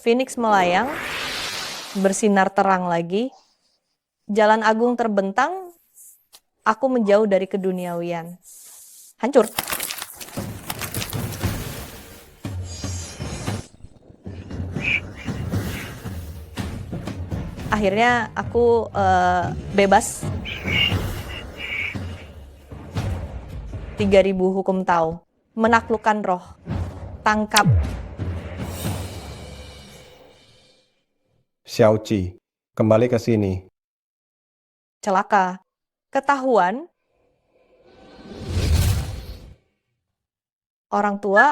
Phoenix melayang, bersinar terang lagi. Jalan agung terbentang, aku menjauh dari keduniawian. Hancur. Akhirnya aku bebas. 3000 hukum Tao. Menaklukkan roh. Tangkap. Xiaoqi, kembali ke sini. Celaka. Ketahuan. Orang tua.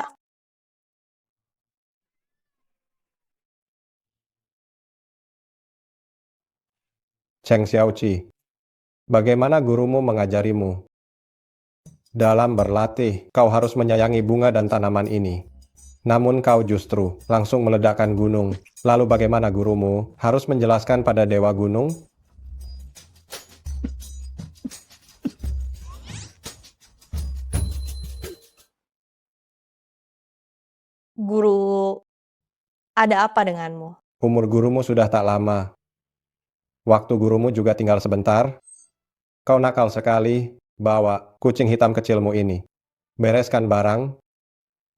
Cheng Xiaoqi, bagaimana gurumu mengajarimu? Dalam berlatih, kau harus menyayangi bunga dan tanaman ini. Namun kau justru langsung meledakkan gunung. Lalu bagaimana gurumu harus menjelaskan pada Dewa Gunung? Guru, ada apa denganmu? Umur gurumu sudah tak lama. Waktu gurumu juga tinggal sebentar. Kau nakal sekali, bawa kucing hitam kecilmu ini. Bereskan barang,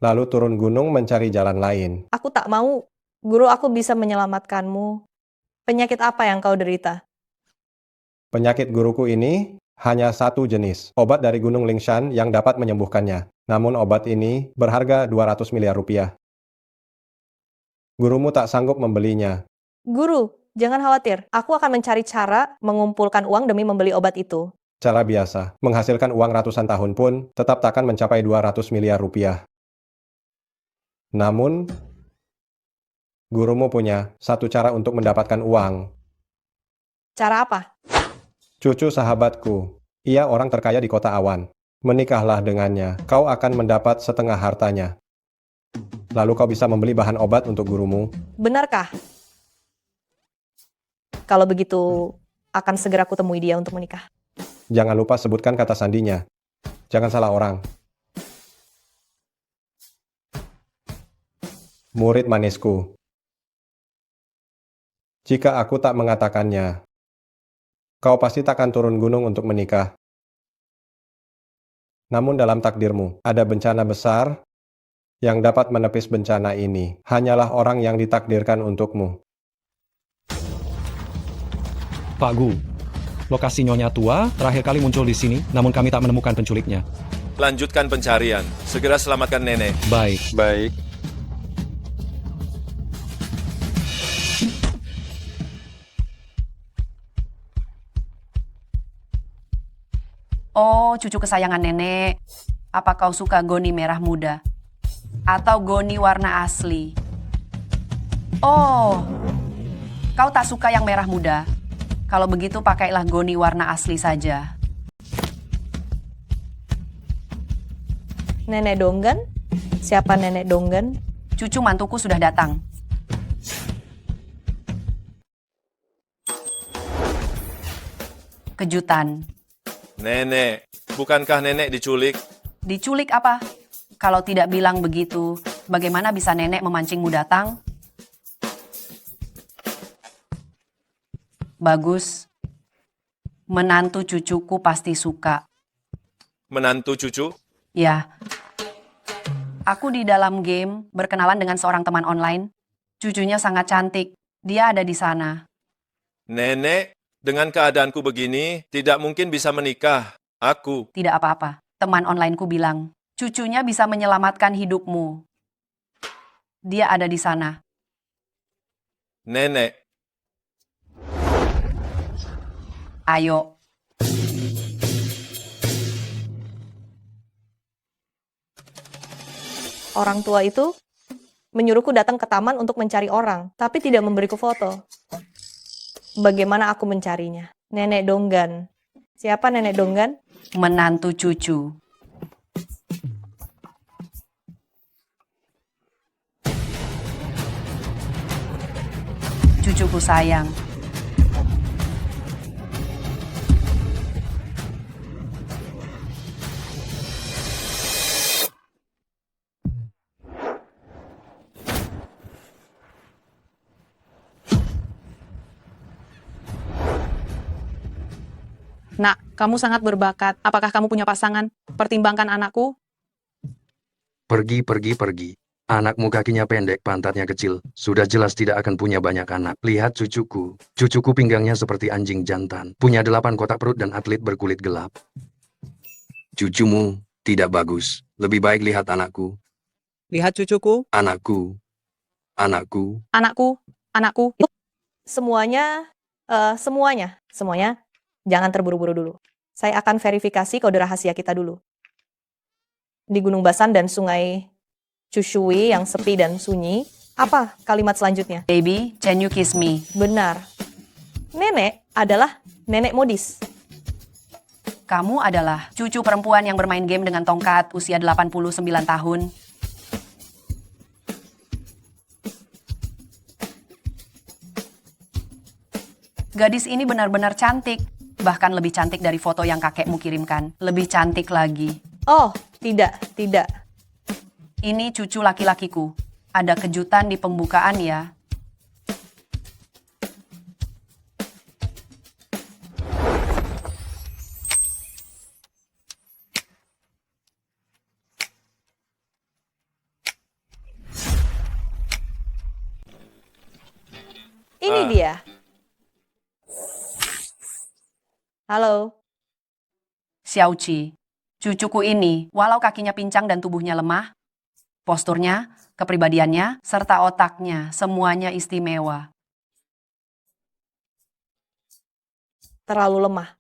lalu turun gunung mencari jalan lain. Aku tak mau. Guru, aku bisa menyelamatkanmu. Penyakit apa yang kau derita? Penyakit guruku ini hanya satu jenis, obat dari Gunung Lingshan yang dapat menyembuhkannya. Namun obat ini berharga 200 miliar rupiah. Gurumu tak sanggup membelinya. Guru, jangan khawatir. Aku akan mencari cara mengumpulkan uang demi membeli obat itu. Cara biasa, menghasilkan uang ratusan tahun pun tetap takkan mencapai 200 miliar rupiah. Namun, gurumu punya satu cara untuk mendapatkan uang. Cara apa? Cucu sahabatku, ia orang terkaya di kota awan. Menikahlah dengannya, kau akan mendapat setengah hartanya. Lalu kau bisa membeli bahan obat untuk gurumu. Benarkah? Kalau begitu, akan segera kutemui dia untuk menikah. Jangan lupa sebutkan kata sandinya. Jangan salah orang. Murid manisku. Jika aku tak mengatakannya, kau pasti takkan turun gunung untuk menikah. Namun dalam takdirmu, ada bencana besar yang dapat menepis bencana ini. Hanyalah orang yang ditakdirkan untukmu. Pak Gu, lokasi Nyonya Tua terakhir kali muncul di sini, namun kami tak menemukan penculiknya. Lanjutkan pencarian. Segera selamatkan nenek. Baik. Baik. Oh, cucu kesayangan nenek. Apa kau suka goni merah muda? Atau goni warna asli? Oh, kau tak suka yang merah muda? Kalau begitu pakailah goni warna asli saja. Nenek Donggan? Siapa Nenek Donggan? Cucu mantuku sudah datang. Kejutan. Nenek, bukankah nenek diculik? Diculik apa? Kalau tidak bilang begitu, bagaimana bisa nenek memancingmu datang? Bagus. Menantu cucuku pasti suka. Menantu cucu? Ya. Aku di dalam game berkenalan dengan seorang teman online. Cucunya sangat cantik. Dia ada di sana. Nenek, dengan keadaanku begini, tidak mungkin bisa menikah. Aku. Tidak apa-apa. Teman onlineku bilang, cucunya bisa menyelamatkan hidupmu. Dia ada di sana. Nenek, Ayo. Orang tua itu menyuruhku datang ke taman untuk mencari orang, tapi tidak memberiku foto. Bagaimana aku mencarinya? Nenek Donggan. Siapa Nenek Donggan? Menantu cucu. Cucuku sayang. Nak, kamu sangat berbakat. Apakah kamu punya pasangan? Pertimbangkan anakku. Pergi. Anakmu kakinya pendek, pantatnya kecil. Sudah jelas tidak akan punya banyak anak. Lihat cucuku. Cucuku pinggangnya seperti anjing jantan. Punya 8 kotak perut dan atlet berkulit gelap. Cucumu tidak bagus. Lebih baik lihat anakku. Lihat cucuku. Anakku. Anakku. Semuanya, semuanya, jangan terburu-buru dulu. Saya akan verifikasi kode rahasia kita dulu. Di Gunung Basan dan Sungai Cushui yang sepi dan sunyi, apa kalimat selanjutnya? Baby, can you kiss me? Benar. Nenek adalah nenek modis. Kamu adalah cucu perempuan yang bermain game dengan tongkat usia 89 tahun. Gadis ini benar-benar cantik. Bahkan lebih cantik dari foto yang kakekmu kirimkan. Lebih cantik lagi. Oh, tidak. Ini cucu laki-lakiku. Ada kejutan di pembukaan ya. Ini dia. Halo. Xiaoqi, cucuku ini, walau kakinya pincang dan tubuhnya lemah, posturnya, kepribadiannya, serta otaknya, semuanya istimewa. Terlalu lemah.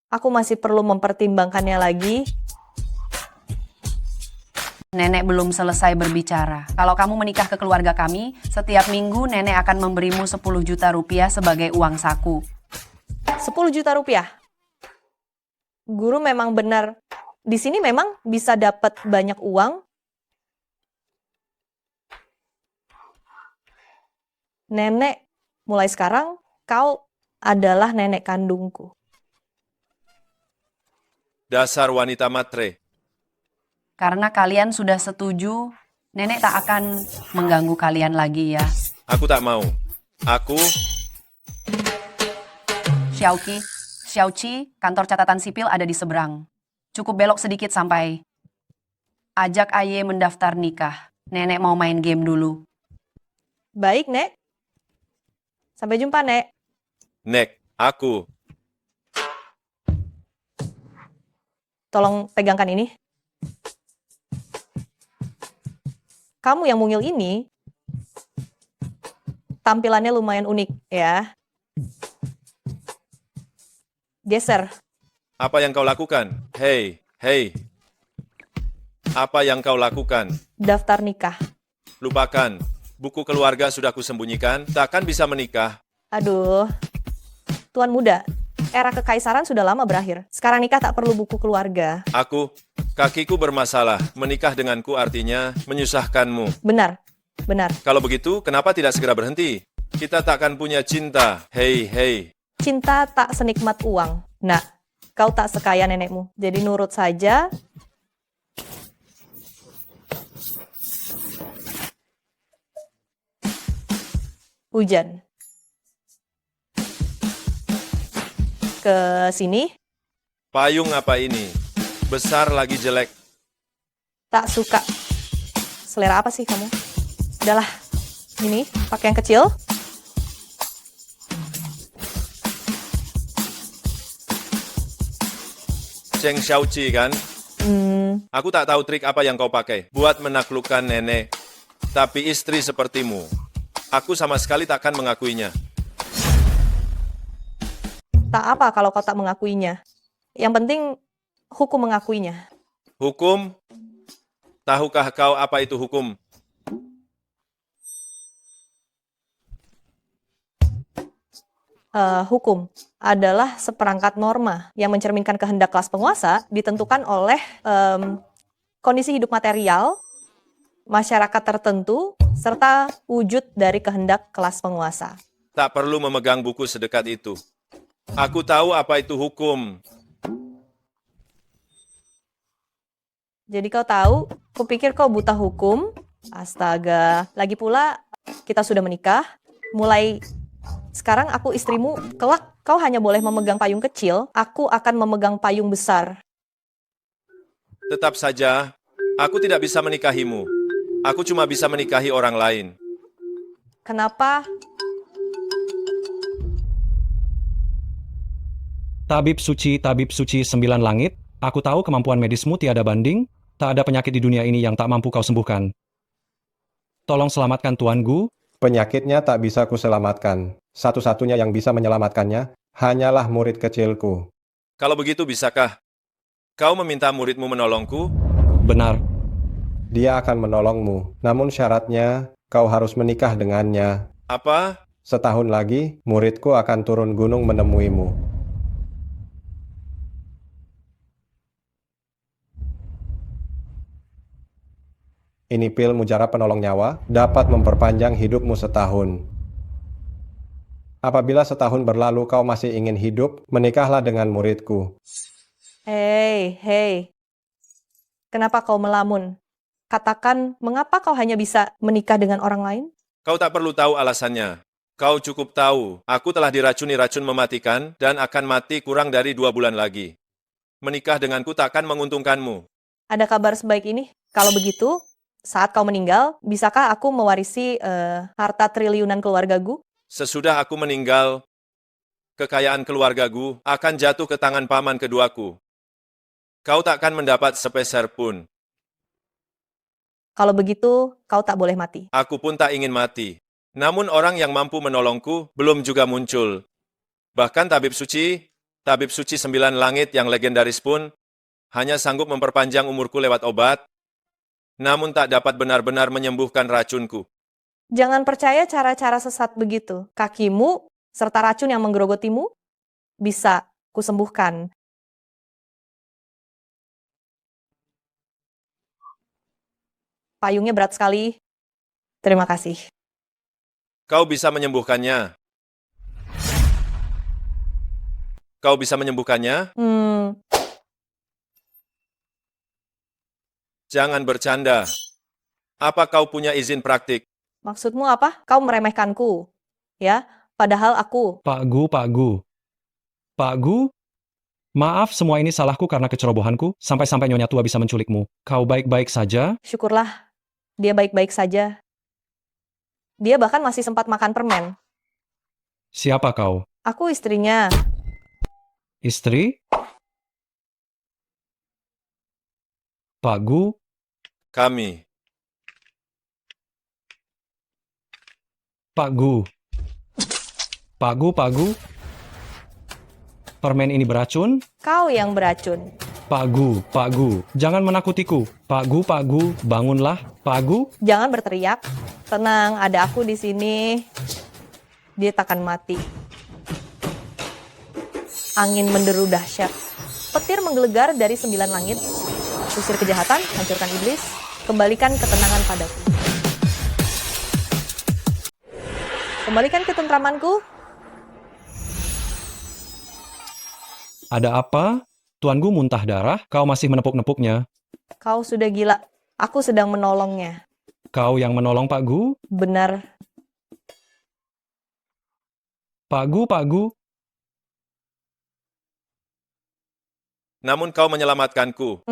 Aku masih perlu mempertimbangkannya lagi. Nenek belum selesai berbicara. Kalau kamu menikah ke keluarga kami, setiap minggu nenek akan memberimu 10 juta rupiah sebagai uang saku. 10 juta rupiah. Guru memang benar. Di sini memang bisa dapat banyak uang. Nenek, mulai sekarang kau adalah nenek kandungku. Dasar wanita matre. Karena kalian sudah setuju, nenek tak akan mengganggu kalian lagi ya. Aku tak mau. Aku Xiaoqi, kantor catatan sipil ada di seberang. Cukup belok sedikit sampai. Ajak Aye mendaftar nikah. Nenek mau main game dulu. Baik, Nek. Sampai jumpa, Nek. Nek, aku. Tolong pegangkan ini. Kamu yang mungil ini, tampilannya lumayan unik, ya. Geser. Apa yang kau lakukan? Hei. Apa yang kau lakukan? Daftar nikah. Lupakan. Buku keluarga sudah kusembunyikan, takkan bisa menikah. Aduh, Tuan Muda, era kekaisaran sudah lama berakhir. Sekarang nikah tak perlu buku keluarga. Kakiku bermasalah. Menikah denganku artinya menyusahkanmu. Benar. Kalau begitu, kenapa tidak segera berhenti? Kita takkan punya cinta. Hei. Cinta tak senikmat uang. Nah, kau tak sekaya nenekmu. Jadi nurut saja. Hujan. Ke sini. Payung apa ini? Besar lagi jelek. Tak suka. Selera apa sih kamu? Udahlah. Ini, pakai yang kecil. Cheng Xiaoqi kan? Aku tak tahu trik apa yang kau pakai buat menaklukkan nenek. Tapi istri sepertimu, aku sama sekali takkan mengakuinya. Tak apa kalau kau tak mengakuinya. Yang penting hukum mengakuinya. Hukum? Tahukah kau apa itu hukum? Hukum adalah seperangkat norma yang mencerminkan kehendak kelas penguasa ditentukan oleh kondisi hidup material, masyarakat tertentu, serta wujud dari kehendak kelas penguasa. Tak perlu memegang buku sedekat itu. Aku tahu apa itu hukum. Jadi kau tahu, kupikir kau buta hukum. Astaga, lagi pula kita sudah menikah. Mulai Sekarang aku istrimu, kelak kau hanya boleh memegang payung kecil, aku akan memegang payung besar. Tetap saja, aku tidak bisa menikahimu. Aku cuma bisa menikahi orang lain. Kenapa? Tabib suci sembilan langit, aku tahu kemampuan medismu tiada banding, tak ada penyakit di dunia ini yang tak mampu kau sembuhkan. Tolong selamatkan Tuan Gu. Penyakitnya tak bisa kuselamatkan. Satu-satunya yang bisa menyelamatkannya hanyalah murid kecilku. Kalau begitu bisakah kau meminta muridmu menolongku? Benar, Dia akan menolongmu, namun syaratnya kau harus menikah dengannya. Apa? Setahun lagi, muridku akan turun gunung menemuimu. Ini pil mujarab penolong nyawa dapat memperpanjang hidupmu setahun. Apabila setahun berlalu kau masih ingin hidup, menikahlah dengan muridku. Hei. Kenapa kau melamun? Katakan, mengapa kau hanya bisa menikah dengan orang lain? Kau tak perlu tahu alasannya. Kau cukup tahu, aku telah diracuni racun mematikan dan akan mati kurang dari 2 bulan lagi. Menikah denganku takkan menguntungkanmu. Ada kabar sebaik ini? Kalau begitu, saat kau meninggal, bisakah aku mewarisi harta triliunan keluargaku? Sesudah aku meninggal, kekayaan keluargaku akan jatuh ke tangan paman keduaku. Kau takkan mendapat sepeser pun. Kalau begitu, kau tak boleh mati. Aku pun tak ingin mati. Namun orang yang mampu menolongku belum juga muncul. Bahkan tabib suci 9 langit yang legendaris pun hanya sanggup memperpanjang umurku lewat obat, namun tak dapat benar-benar menyembuhkan racunku. Jangan percaya cara-cara sesat begitu. Kakimu, serta racun yang menggerogotimu, bisa kusembuhkan. Payungnya berat sekali. Terima kasih. Kau bisa menyembuhkannya. Kau bisa menyembuhkannya? Jangan bercanda. Apa kau punya izin praktik? Maksudmu apa? Kau meremehkanku. Ya, padahal aku. Pak Gu, maaf semua ini salahku karena kecerobohanku, sampai-sampai Nyonya Tua bisa menculikmu. Kau baik-baik saja? Syukurlah, dia baik-baik saja. Dia bahkan masih sempat makan permen. Siapa kau? Aku istrinya. Istri? Pak Gu, Kami. Pak Gu. Pak Gu. Permen ini beracun? Kau yang beracun. Pak Gu, jangan menakutiku. Pak Gu, bangunlah. Pak Gu, Jangan berteriak. Tenang, ada aku di sini. Dia takkan mati. Angin menderu dahsyat. Petir menggelegar dari 9 langit. Usir kejahatan, hancurkan iblis. Kembalikan ketenangan padaku. Kembalikan ketentramanku. ada apa? Tuan Gu muntah darah, kau masih menepuk-nepuknya. Kau sudah gila. Aku sedang menolongnya. Kau yang menolong Pak Gu? Benar. Pak Gu. Namun kau menyelamatkanku.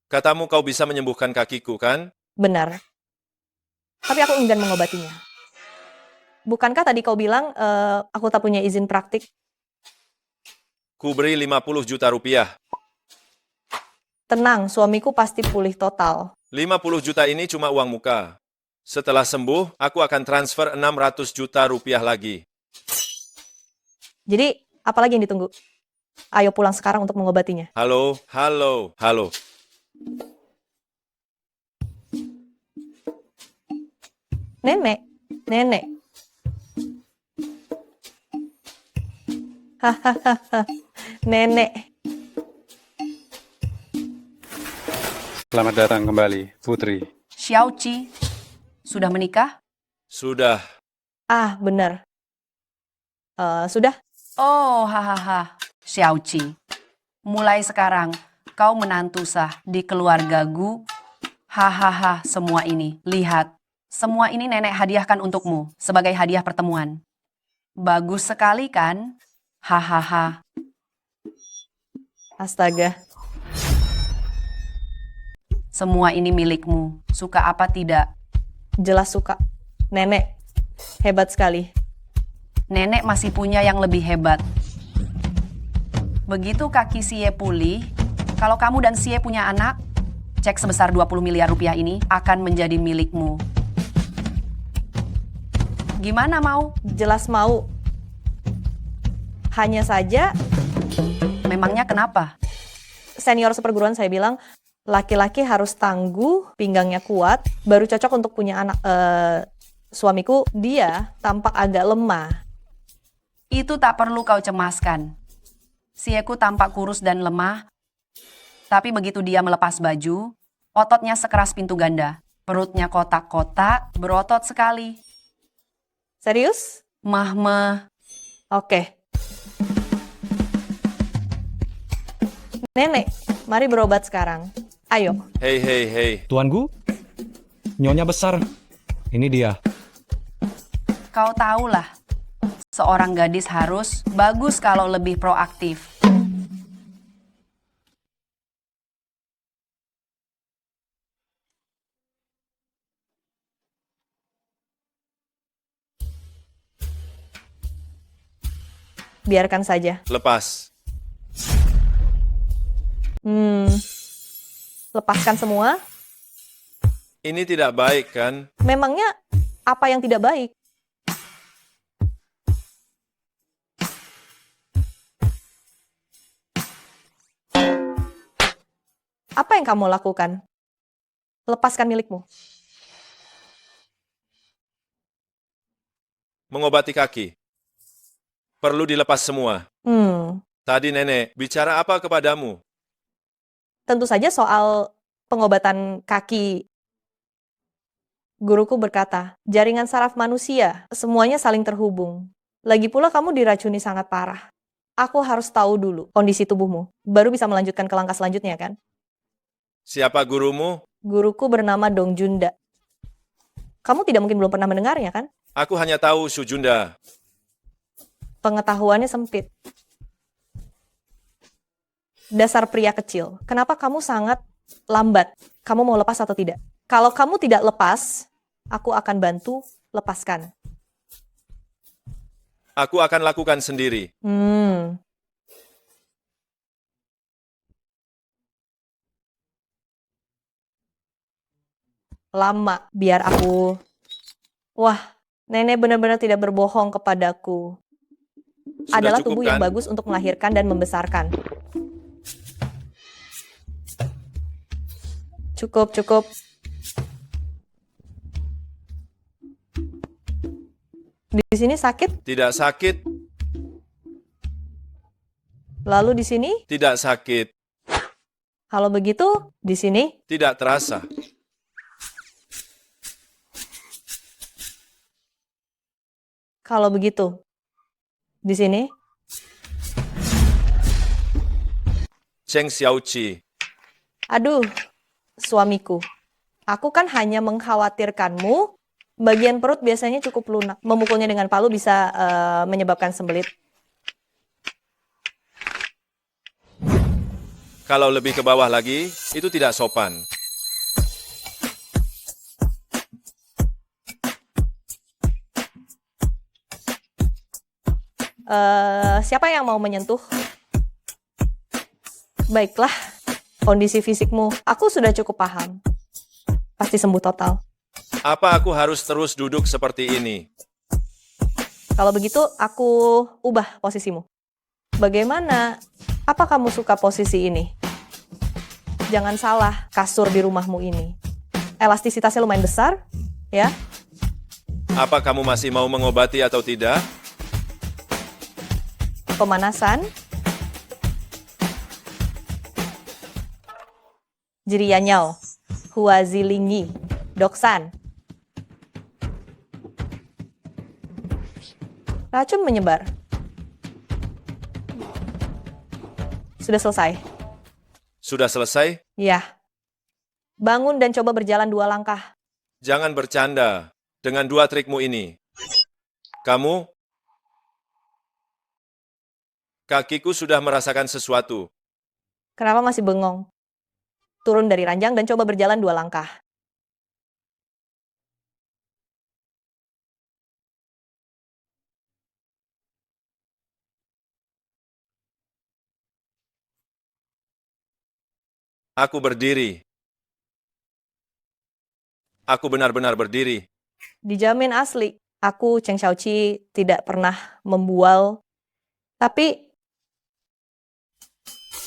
Katamu kau bisa menyembuhkan kakiku, kan? Benar. Tapi aku enggan mengobatinya. Bukankah tadi kau bilang aku tak punya izin praktik? Ku beri 50 juta rupiah. Tenang, suamiku pasti pulih total. 50 juta ini cuma uang muka. Setelah sembuh, aku akan transfer 600 juta rupiah lagi. Jadi, apalagi yang ditunggu? Ayo pulang sekarang untuk mengobatinya. Halo. Nenek. Hahaha, nenek. Selamat datang kembali, Putri. Xiaoqi, sudah menikah? Sudah. Ah, benar. Sudah? Oh, hahaha. Xiaoqi, mulai sekarang kau menantu sah di keluarga Gu. Hahaha, semua ini. Lihat, Semua ini nenek hadiahkan untukmu sebagai hadiah pertemuan. Bagus sekali kan? Hahaha. Astaga. Semua ini milikmu. Suka apa tidak? Jelas suka. Nenek, hebat sekali. Nenek masih punya yang lebih hebat. Begitu kaki Sie pulih, kalau kamu dan Sie punya anak, cek sebesar 20 miliar rupiah ini akan menjadi milikmu. Gimana mau? Jelas mau. Hanya saja, Memangnya kenapa? senior seperguruan saya bilang, laki-laki harus tangguh, pinggangnya kuat, baru cocok untuk punya anak. Suamiku, dia tampak agak lemah. Itu tak perlu kau cemaskan. Sieku tampak kurus dan lemah, tapi begitu dia melepas baju, ototnya sekeras pintu ganda. Perutnya kotak-kotak, berotot sekali. Serius? Mah. Oke. Nenek, mari berobat sekarang. Ayo. Hei. Tuanku, nyonya besar. Ini dia. Kau tahulah, seorang gadis harus bagus kalau lebih proaktif. Biarkan saja. Lepas. Lepaskan semua. Ini tidak baik, kan? Memangnya apa yang tidak baik? Apa yang kamu lakukan? Lepaskan milikmu. Mengobati kaki. Perlu dilepas semua. Tadi nenek bicara apa kepadamu? Tentu saja soal pengobatan kaki. Guruku berkata, jaringan saraf manusia, semuanya saling terhubung. Lagi pula kamu diracuni sangat parah. Aku harus tahu dulu kondisi tubuhmu, baru bisa melanjutkan ke langkah selanjutnya, kan? Siapa gurumu? Guruku bernama Dong Junda. Kamu tidak mungkin belum pernah mendengarnya, kan? Aku hanya tahu Sujunda. Pengetahuannya sempit. Dasar pria kecil, kenapa kamu sangat lambat? Kamu mau lepas atau tidak? Kalau kamu tidak lepas, aku akan bantu lepaskan. Aku akan lakukan sendiri. Lama, biar aku... Wah, nenek benar-benar tidak berbohong kepadaku. Sudah Adalah cukup, tubuh yang kan? bagus untuk melahirkan dan membesarkan. Cukup. Di sini sakit, Tidak sakit, lalu di sini, tidak sakit, kalau begitu, di sini, tidak terasa. kalau begitu, di sini, Cheng Xiaoqi. aduh, suamiku, aku kan hanya mengkhawatirkanmu, bagian perut biasanya cukup lunak, memukulnya dengan palu bisa menyebabkan sembelit. Kalau lebih ke bawah lagi, itu tidak sopan. Siapa yang mau menyentuh? Baiklah, kondisi fisikmu, aku sudah cukup paham. Pasti sembuh total. Apa aku harus terus duduk seperti ini? Kalau begitu, aku ubah posisimu. Bagaimana? Apa kamu suka posisi ini? Jangan salah, kasur di rumahmu ini. Elastisitasnya lumayan besar, ya. Apa kamu masih mau mengobati atau tidak? Pemanasan. Jirianyao, Huazilingi, Doksan. Racun menyebar. Sudah selesai. Sudah selesai? Ya. Bangun dan coba berjalan 2 langkah. Jangan bercanda dengan dua trikmu ini. Kamu, kakiku sudah merasakan sesuatu. Kenapa masih bengong? Turun dari ranjang dan coba berjalan 2 langkah. Aku berdiri. Aku benar-benar berdiri. Dijamin asli. Aku, Cheng Xiaoqi, tidak pernah membual. Tapi,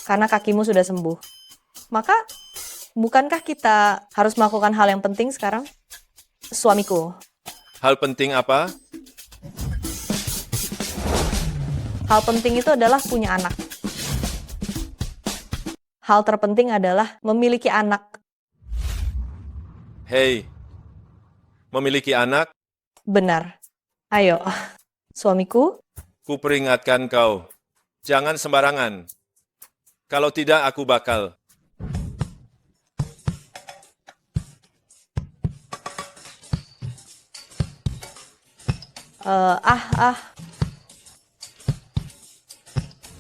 karena kakimu sudah sembuh. Maka, bukankah kita harus melakukan hal yang penting sekarang? Suamiku, Hal penting apa? hal penting itu adalah punya anak. Hal terpenting adalah memiliki anak. Hei, memiliki anak, Benar. Ayo, suamiku, kuperingatkan kau. Jangan sembarangan. Kalau tidak, aku bakal.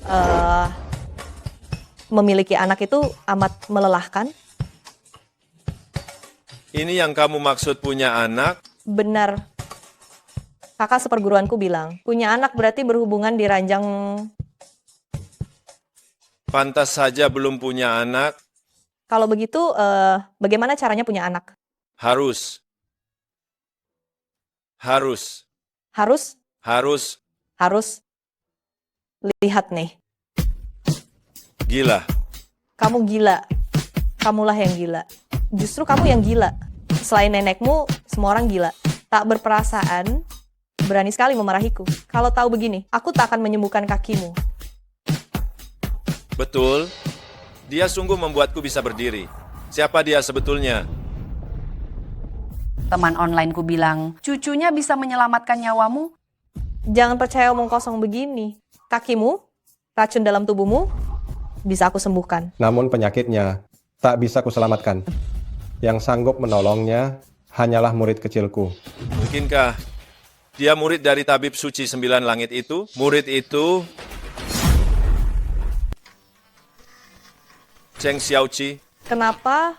eh, memiliki anak itu amat melelahkan. Ini yang kamu maksud punya anak? Benar. Kakak seperguruanku bilang, punya anak berarti berhubungan di ranjang. Pantas saja belum punya anak. Kalau begitu, bagaimana caranya punya anak? Harus. Harus. Harus, Harus. harus. Lihat nih, Gila. kamu gila. Kamulah yang gila. Justru kamu yang gila. Selain nenekmu, semua orang gila. Tak berperasaan, berani sekali memarahiku. Kalau tahu begini, aku tak akan menyembuhkan kakimu. Betul. Dia sungguh membuatku bisa berdiri. Siapa dia sebetulnya? Teman onlineku bilang, cucunya bisa menyelamatkan nyawamu. Jangan percaya omong kosong begini. Kakimu, racun dalam tubuhmu, bisa aku sembuhkan. Namun penyakitnya tak bisa kuselamatkan. Yang sanggup menolongnya hanyalah murid kecilku. Mungkinkah dia murid dari tabib suci 9 langit itu? Murid itu Cheng Xiaoqi. Kenapa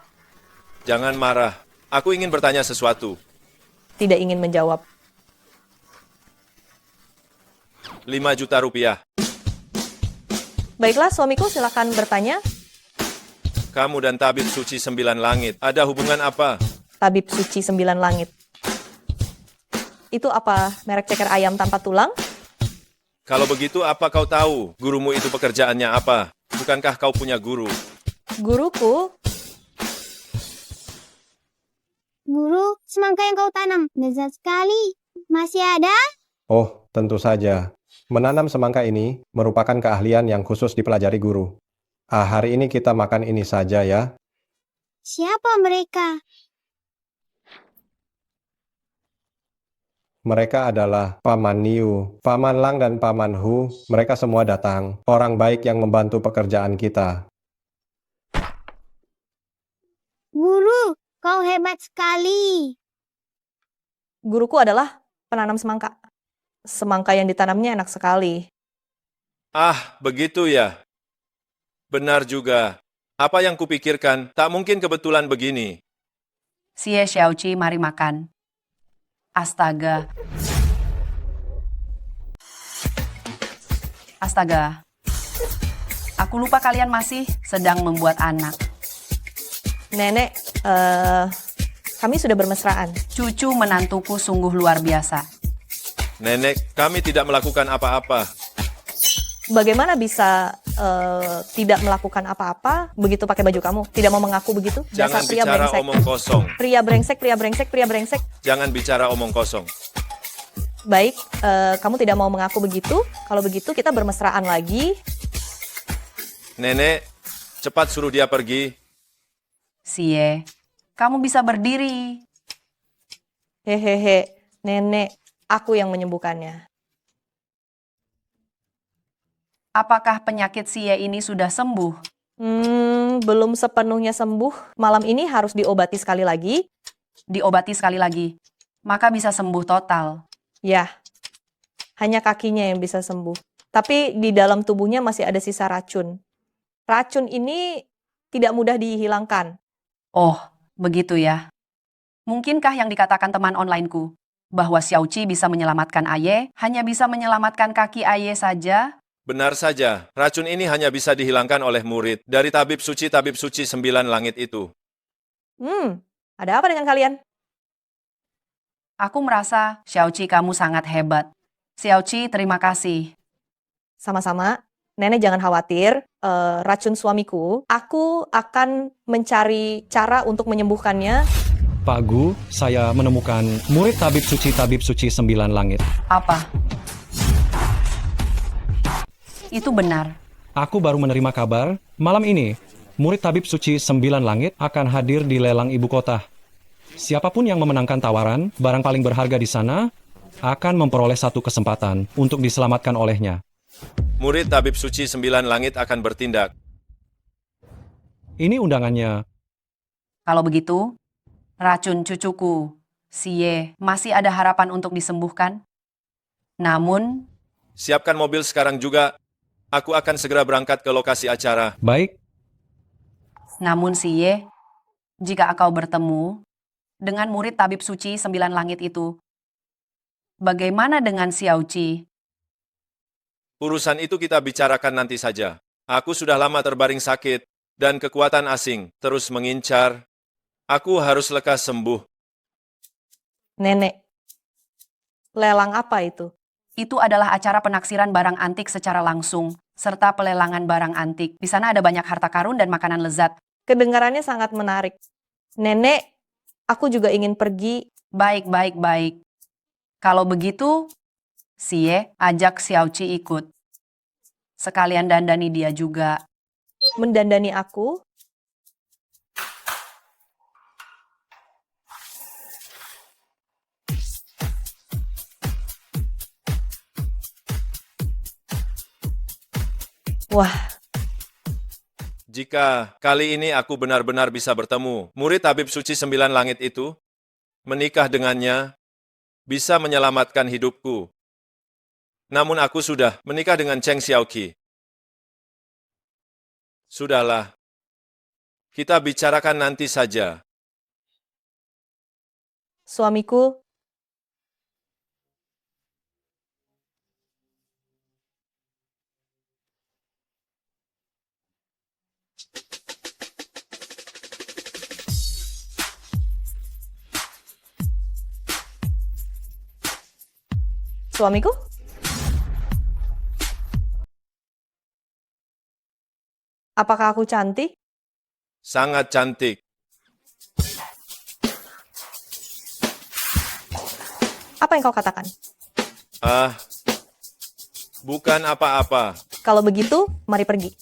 Jangan marah. Aku ingin bertanya sesuatu. tidak ingin menjawab? 5 juta rupiah. Baiklah, suamiku, silakan bertanya. Kamu dan tabib suci 9 langit, ada hubungan apa? Tabib suci 9 langit. Itu apa, merek ceker ayam tanpa tulang? Kalau begitu, apa kau tahu gurumu itu pekerjaannya apa? Bukankah kau punya guru? Guruku, Guru, semangka yang kau tanam lezat sekali. Masih ada? Oh, tentu saja. Menanam semangka ini merupakan keahlian yang khusus dipelajari guru. Hari ini kita makan ini saja ya. Siapa mereka? Mereka adalah Paman Niu, Paman Lang dan Paman Hu. Mereka semua datang. Orang baik yang membantu pekerjaan kita. Guru, kau hebat sekali. guruku adalah penanam semangka. Semangka yang ditanamnya enak sekali. Ah, begitu ya. Benar juga. Apa yang kupikirkan, tak mungkin kebetulan begini. Xie Xiaoqi, mari makan. Astaga. Astaga. Aku lupa kalian masih sedang membuat anak. Nenek, kami sudah bermesraan. Cucu menantuku sungguh luar biasa. Nenek, kami tidak melakukan apa-apa. Bagaimana bisa tidak melakukan apa-apa begitu pakai baju kamu? Tidak mau mengaku begitu? Jangan Dasar pria bicara brengsek. omong kosong. Pria brengsek, pria brengsek, pria brengsek. Jangan bicara omong kosong. Baik, kamu tidak mau mengaku begitu. Kalau begitu kita bermesraan lagi. Nenek, cepat suruh dia pergi. Xie, kamu bisa berdiri. Hehehe, nenek, aku yang menyembuhkannya. Apakah penyakit Xie ini sudah sembuh? Belum sepenuhnya sembuh. Malam ini harus diobati sekali lagi. diobati sekali lagi, maka bisa sembuh total. Ya, hanya kakinya yang bisa sembuh. Tapi di dalam tubuhnya masih ada sisa racun. Racun ini tidak mudah dihilangkan. Oh, begitu ya. Mungkinkah yang dikatakan teman onlineku, bahwa Xiaoqi bisa menyelamatkan Aye, hanya bisa menyelamatkan kaki Aye saja? Benar saja, racun ini hanya bisa dihilangkan oleh murid dari tabib suci 9 langit itu. Ada apa dengan kalian? Aku merasa, Xiaoqi kamu sangat hebat. Xiaoqi, terima kasih. Sama-sama. Nenek jangan khawatir, racun suamiku, aku akan mencari cara untuk menyembuhkannya. Pak Gu, saya menemukan murid tabib suci 9 langit. Apa? Itu benar. Aku baru menerima kabar, malam ini, murid tabib suci 9 langit akan hadir di lelang ibu kota. Siapapun yang memenangkan tawaran, barang paling berharga di sana, akan memperoleh satu kesempatan untuk diselamatkan olehnya. Murid tabib suci 9 langit akan bertindak. Ini undangannya. Kalau begitu, racun cucuku, Xie, masih ada harapan untuk disembuhkan? Namun, Siapkan mobil sekarang juga. Aku akan segera berangkat ke lokasi acara. Baik, namun Xie, jika engkau bertemu dengan murid tabib suci 9 langit itu, bagaimana dengan Xiaoqi? Urusan itu kita bicarakan nanti saja. Aku sudah lama terbaring sakit, dan kekuatan asing terus mengincar. Aku harus lekas sembuh. Nenek, lelang apa itu? Itu adalah acara penaksiran barang antik secara langsung, serta pelelangan barang antik. Di sana ada banyak harta karun dan makanan lezat. Kedengarannya sangat menarik. Nenek, aku juga ingin pergi. Baik. Kalau begitu, Xie, ajak Xiaoqi ikut. Sekalian dandani dia juga. Mendandani aku? Wah, Jika kali ini aku benar-benar bisa bertemu murid tabib suci 9 langit itu, menikah dengannya, bisa menyelamatkan hidupku. Namun aku sudah menikah dengan Cheng Xiaoqi. Sudahlah, kita bicarakan nanti saja. suamiku, suamiku? Apakah aku cantik? Sangat cantik. Apa yang kau katakan? Bukan apa-apa. Kalau begitu, mari pergi.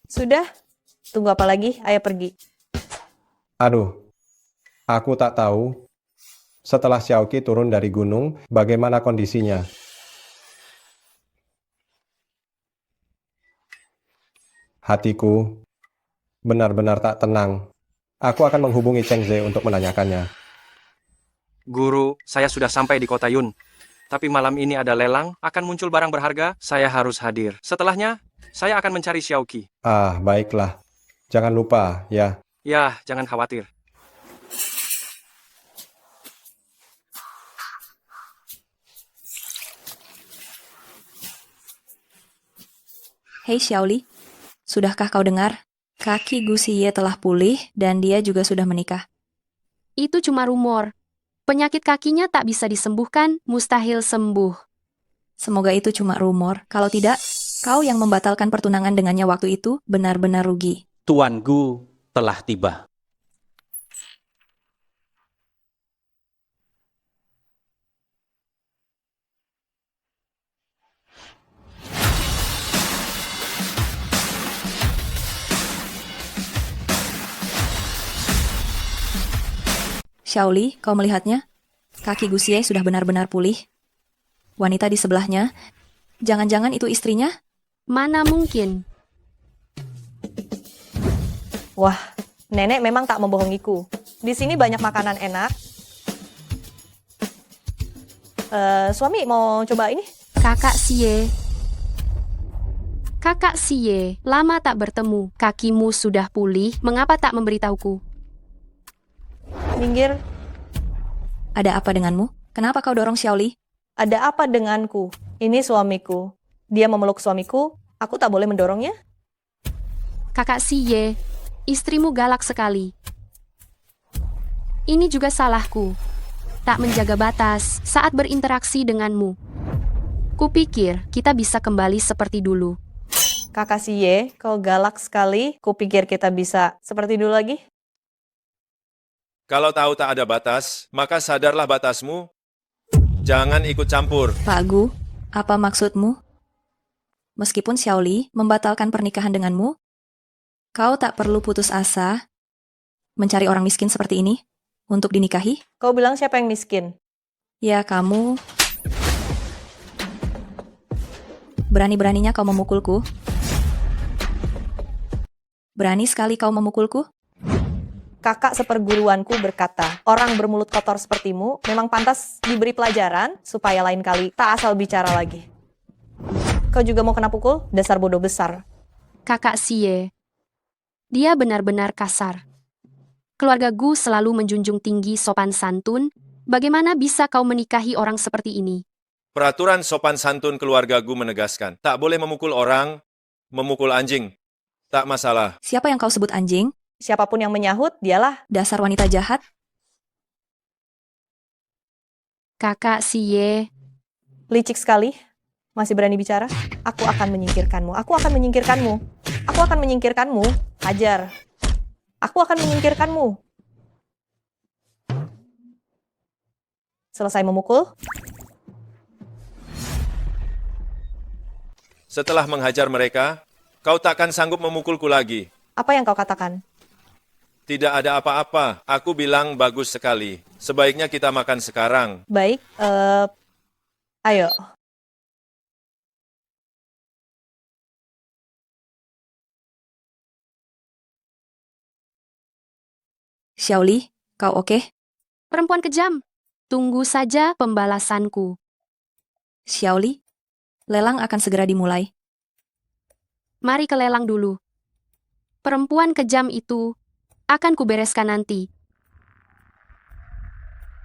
Sudah? Tunggu apa lagi? Ayo pergi. Aduh, aku tak tahu. Setelah Xiaoqi turun dari gunung, bagaimana kondisinya? Hatiku benar-benar tak tenang. Aku akan menghubungi Cheng Ze untuk menanyakannya. Guru, saya sudah sampai di kota Yun. Tapi malam ini ada lelang, akan muncul barang berharga, saya harus hadir. Setelahnya, saya akan mencari Xiaoqi. Baiklah. Jangan lupa, ya. Ya, jangan khawatir. Hei Xiaoli, sudahkah kau dengar? Kaki Gu Xie telah pulih dan dia juga sudah menikah. Itu cuma rumor. Penyakit kakinya tak bisa disembuhkan, mustahil sembuh. Semoga itu cuma rumor. Kalau tidak, kau yang membatalkan pertunangan dengannya waktu itu benar-benar rugi. Tuan Gu telah tiba. Xiaoli, kau melihatnya? Kaki Gusie sudah benar-benar pulih. Wanita di sebelahnya, jangan-jangan itu istrinya? Mana mungkin? Wah, nenek memang tak membohongiku. Di sini banyak makanan enak. Suami mau coba ini? Kakak Sie. Kakak Sie, lama tak bertemu. Kakimu sudah pulih, mengapa tak memberitahuku? Minggir. Ada apa denganmu? Kenapa kau dorong Xiaoli? Ada apa denganku? Ini suamiku. Dia memeluk suamiku, aku tak boleh mendorongnya? Kakak Sie, istrimu galak sekali. Ini juga salahku. Tak menjaga batas saat berinteraksi denganmu. Kupikir kita bisa kembali seperti dulu. Kakak Siye, kau galak sekali. Kupikir kita bisa seperti dulu lagi. Kalau tahu tak ada batas, maka sadarlah batasmu. Jangan ikut campur. Pak Gu, apa maksudmu? Meskipun Xiaoli membatalkan pernikahan denganmu, kau tak perlu putus asa mencari orang miskin seperti ini untuk dinikahi? Kau bilang siapa yang miskin? Ya, kamu. Berani-beraninya kau memukulku. Berani sekali kau memukulku. Kakak seperguruanku berkata, orang bermulut kotor sepertimu memang pantas diberi pelajaran supaya lain kali tak asal bicara lagi. Kau juga mau kena pukul? Dasar bodoh besar. Kakak Sie, dia benar-benar kasar. Keluarga Gu selalu menjunjung tinggi sopan santun. Bagaimana bisa kau menikahi orang seperti ini? Peraturan sopan santun keluarga Gu menegaskan, tak boleh memukul orang, memukul anjing. Tak masalah. Siapa yang kau sebut anjing? Siapapun yang menyahut, dialah. Dasar wanita jahat. Kakak Sie, Licik sekali. Masih berani bicara? Aku akan menyingkirkanmu. Aku akan menyingkirkanmu. Aku akan menyingkirkanmu. Hajar. Aku akan menyingkirkanmu. Selesai memukul? Setelah menghajar mereka, kau takkan sanggup memukulku lagi. Apa yang kau katakan? Tidak ada apa-apa. Aku bilang bagus sekali. Sebaiknya kita makan sekarang. Baik, ayo. Xiaoli, kau oke? perempuan kejam. Tunggu saja pembalasanku. Xiaoli, lelang akan segera dimulai. Mari ke lelang dulu. Perempuan kejam itu akan kubereskan nanti.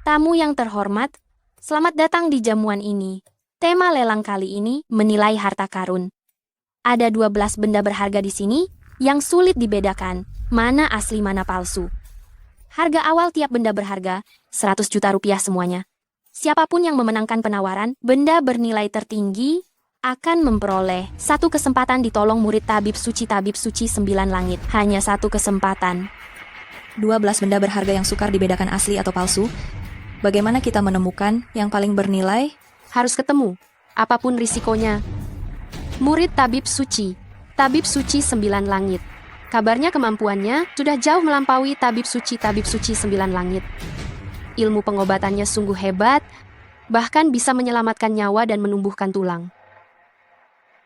Tamu yang terhormat, selamat datang di jamuan ini. Tema lelang kali ini menilai harta karun. Ada 12 benda berharga di sini yang sulit dibedakan, mana asli mana palsu. Harga awal tiap benda berharga, 100 juta rupiah semuanya. Siapapun yang memenangkan penawaran, benda bernilai tertinggi akan memperoleh satu kesempatan ditolong murid Tabib Suci 9 Langit. Hanya satu kesempatan. 12 benda berharga yang sukar dibedakan asli atau palsu. Bagaimana kita menemukan yang paling bernilai? Harus ketemu, apapun risikonya. Murid Tabib Suci 9 Langit. Kabarnya kemampuannya sudah jauh melampaui Tabib Suci 9 Langit. Ilmu pengobatannya sungguh hebat, bahkan bisa menyelamatkan nyawa dan menumbuhkan tulang.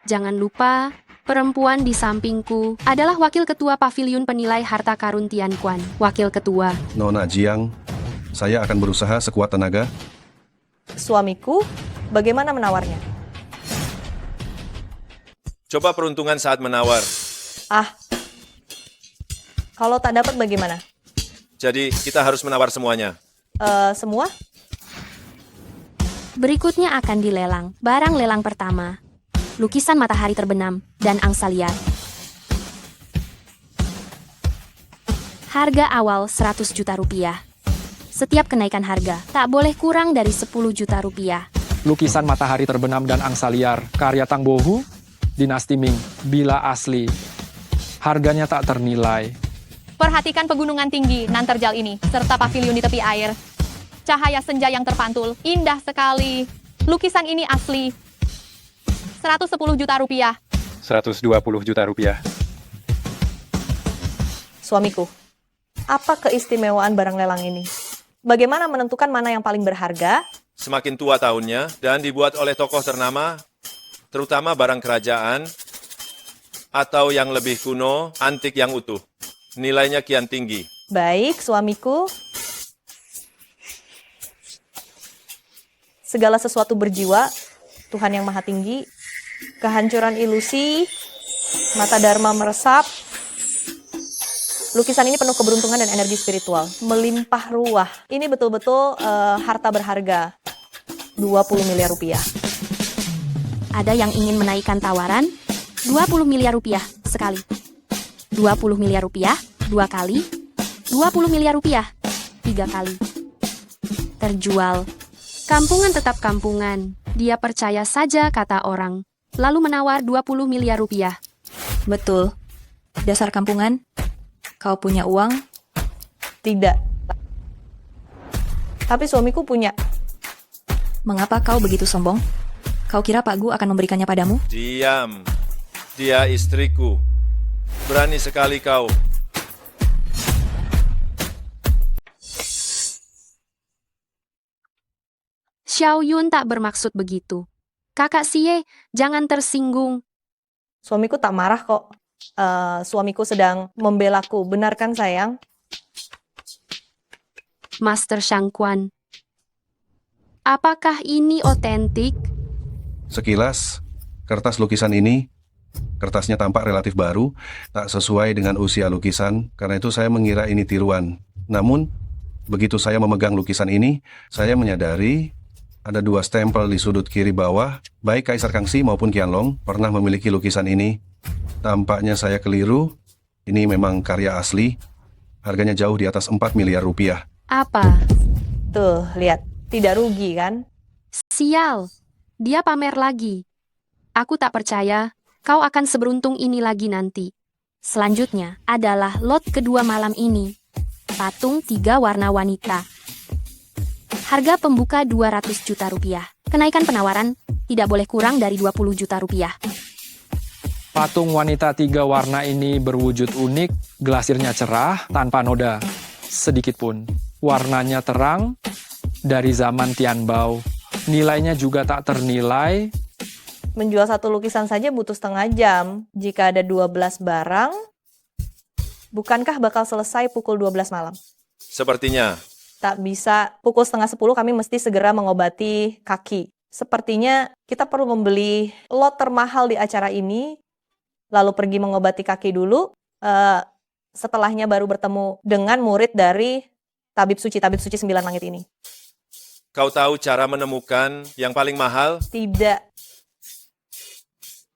Jangan lupa, perempuan di sampingku adalah Wakil Ketua Paviliun Penilai Harta Karun Tian Quan. Wakil Ketua. Nona Jiang, saya akan berusaha sekuat tenaga. Suamiku, bagaimana menawarnya? Coba peruntungan saat menawar. Kalau tak dapat bagaimana? Jadi, kita harus menawar semuanya. Semua? Berikutnya akan dilelang. Barang lelang pertama, lukisan matahari terbenam dan angsa liar. Harga awal 100 juta rupiah. Setiap kenaikan harga tak boleh kurang dari 10 juta rupiah. Lukisan matahari terbenam dan angsa liar, karya Tang Bohu, dinasti Ming, bila asli. Harganya tak ternilai. Perhatikan pegunungan tinggi nan terjal ini, serta paviliun di tepi air. Cahaya senja yang terpantul, indah sekali. Lukisan ini asli. 110 juta rupiah. 120 juta rupiah. Suamiku, apa keistimewaan barang lelang ini? Bagaimana menentukan mana yang paling berharga? Semakin tua tahunnya dan dibuat oleh tokoh ternama, terutama barang kerajaan, atau yang lebih kuno, antik yang utuh. Nilainya kian tinggi. Baik, suamiku. Segala sesuatu berjiwa, Tuhan yang Maha Tinggi, kehancuran ilusi, mata Dharma meresap. Lukisan ini penuh keberuntungan dan energi spiritual, melimpah ruah. Ini betul-betul harta berharga, 20 miliar rupiah. Ada yang ingin menaikkan tawaran? 20 miliar rupiah sekali. 20 miliar rupiah 2 kali. 20 miliar rupiah 3 kali. Terjual. Kampungan tetap kampungan. Dia percaya saja kata orang. Lalu menawar 20 miliar rupiah. Betul. Dasar kampungan. Kau punya uang? Tidak. Tapi suamiku punya. Mengapa kau begitu sombong? Kau kira Pak Gu akan memberikannya padamu? Diam. Dia istriku. Berani sekali kau. Xiao Yun tak bermaksud begitu. Kakak Xie, jangan tersinggung. Suamiku tak marah kok. Suamiku sedang membelaku. Benar kan sayang? Master Shangquan. Apakah ini otentik? Sekilas, kertas lukisan ini, kertasnya tampak relatif baru, tak sesuai dengan usia lukisan, karena itu saya mengira ini tiruan. Namun, begitu saya memegang lukisan ini, saya menyadari ada 2 stempel di sudut kiri bawah, baik Kaisar Kangxi maupun Qianlong pernah memiliki lukisan ini. Tampaknya saya keliru, ini memang karya asli, harganya jauh di atas 4 miliar rupiah. Apa? Tuh, lihat. Tidak rugi kan? Sial. Dia pamer lagi. Aku tak percaya kau akan seberuntung ini lagi nanti. Selanjutnya adalah lot kedua malam ini. Patung 3 warna wanita. Harga pembuka 200 juta rupiah. Kenaikan penawaran tidak boleh kurang dari 20 juta rupiah. Patung wanita 3 warna ini berwujud unik, glasirnya cerah, tanpa noda. Sedikit pun. Warnanya terang, dari zaman Tianbao. Nilainya juga tak ternilai. Menjual satu lukisan saja butuh setengah jam. Jika ada 12 barang, bukankah bakal selesai pukul 12 malam? Sepertinya. Tak bisa, pukul setengah 10 kami mesti segera mengobati kaki. Sepertinya kita perlu membeli lot termahal di acara ini, lalu pergi mengobati kaki dulu, setelahnya baru bertemu dengan murid dari Tabib Suci 9 Langit ini. Kau tahu cara menemukan yang paling mahal? Tidak.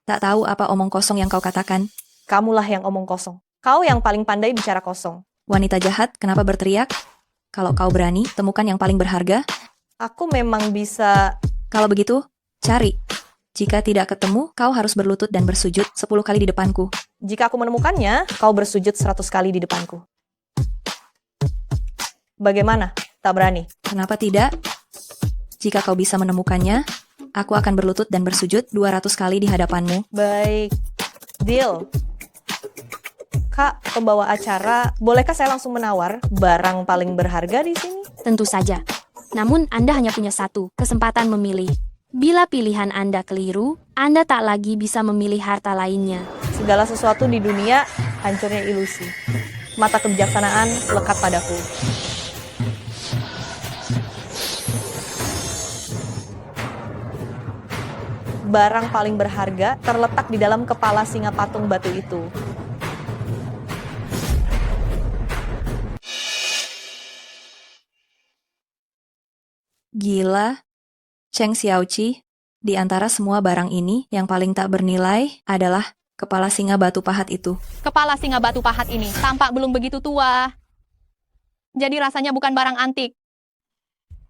Tak tahu apa omong kosong yang kau katakan. Kamulah yang omong kosong. Kau yang paling pandai bicara kosong. Wanita jahat, kenapa berteriak? Kalau kau berani, temukan yang paling berharga. Aku memang bisa... Kalau begitu, cari. Jika tidak ketemu, kau harus berlutut dan bersujud 10 kali di depanku. Jika aku menemukannya, kau bersujud 100 kali di depanku. Bagaimana? Tak berani? Kenapa tidak? Jika kau bisa menemukannya, aku akan berlutut dan bersujud 200 kali di hadapanmu. Baik. Deal. Kak, pembawa acara, bolehkah saya langsung menawar barang paling berharga di sini? Tentu saja. Namun Anda hanya punya satu kesempatan memilih. Bila pilihan Anda keliru, Anda tak lagi bisa memilih harta lainnya. Segala sesuatu di dunia hancurnya ilusi. Mata kebijaksanaan lekat padaku. Barang paling berharga terletak di dalam kepala singa patung batu itu. Gila, Cheng Xiaoqi, di antara semua barang ini yang paling tak bernilai adalah kepala singa batu pahat itu. Kepala singa batu pahat ini tampak belum begitu tua. Jadi rasanya bukan barang antik.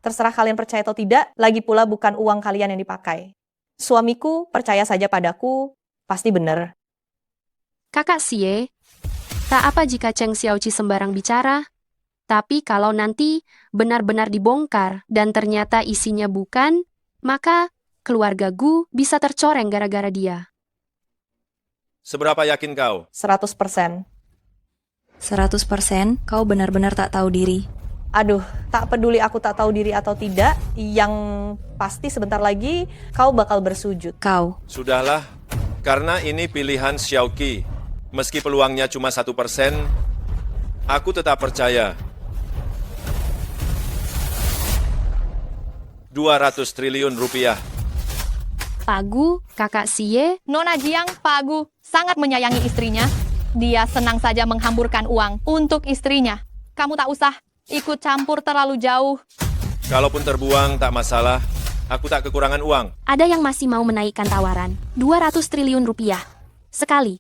Terserah kalian percaya atau tidak, lagi pula bukan uang kalian yang dipakai. Suamiku percaya saja padaku, pasti benar. Kakak Xie, tak apa jika Cheng Xiaoqi sembarang bicara, tapi kalau nanti benar-benar dibongkar dan ternyata isinya bukan, maka keluarga Gu bisa tercoreng gara-gara dia. Seberapa yakin kau? 100%. 100% kau benar-benar tak tahu diri. Aduh, tak peduli aku tak tahu diri atau tidak, yang pasti sebentar lagi kau bakal bersujud. Kau. Sudahlah, karena ini pilihan Xiaoqi. Meski peluangnya cuma 1%, aku tetap percaya. 200 triliun rupiah. Pagu, kakak Xie, Nona Jiang, Pak Agu, sangat menyayangi istrinya. Dia senang saja menghamburkan uang untuk istrinya. Kamu tak usah ikut campur terlalu jauh. Kalaupun terbuang, tak masalah. Aku tak kekurangan uang. ada yang masih mau menaikkan tawaran. 200 triliun rupiah. Sekali.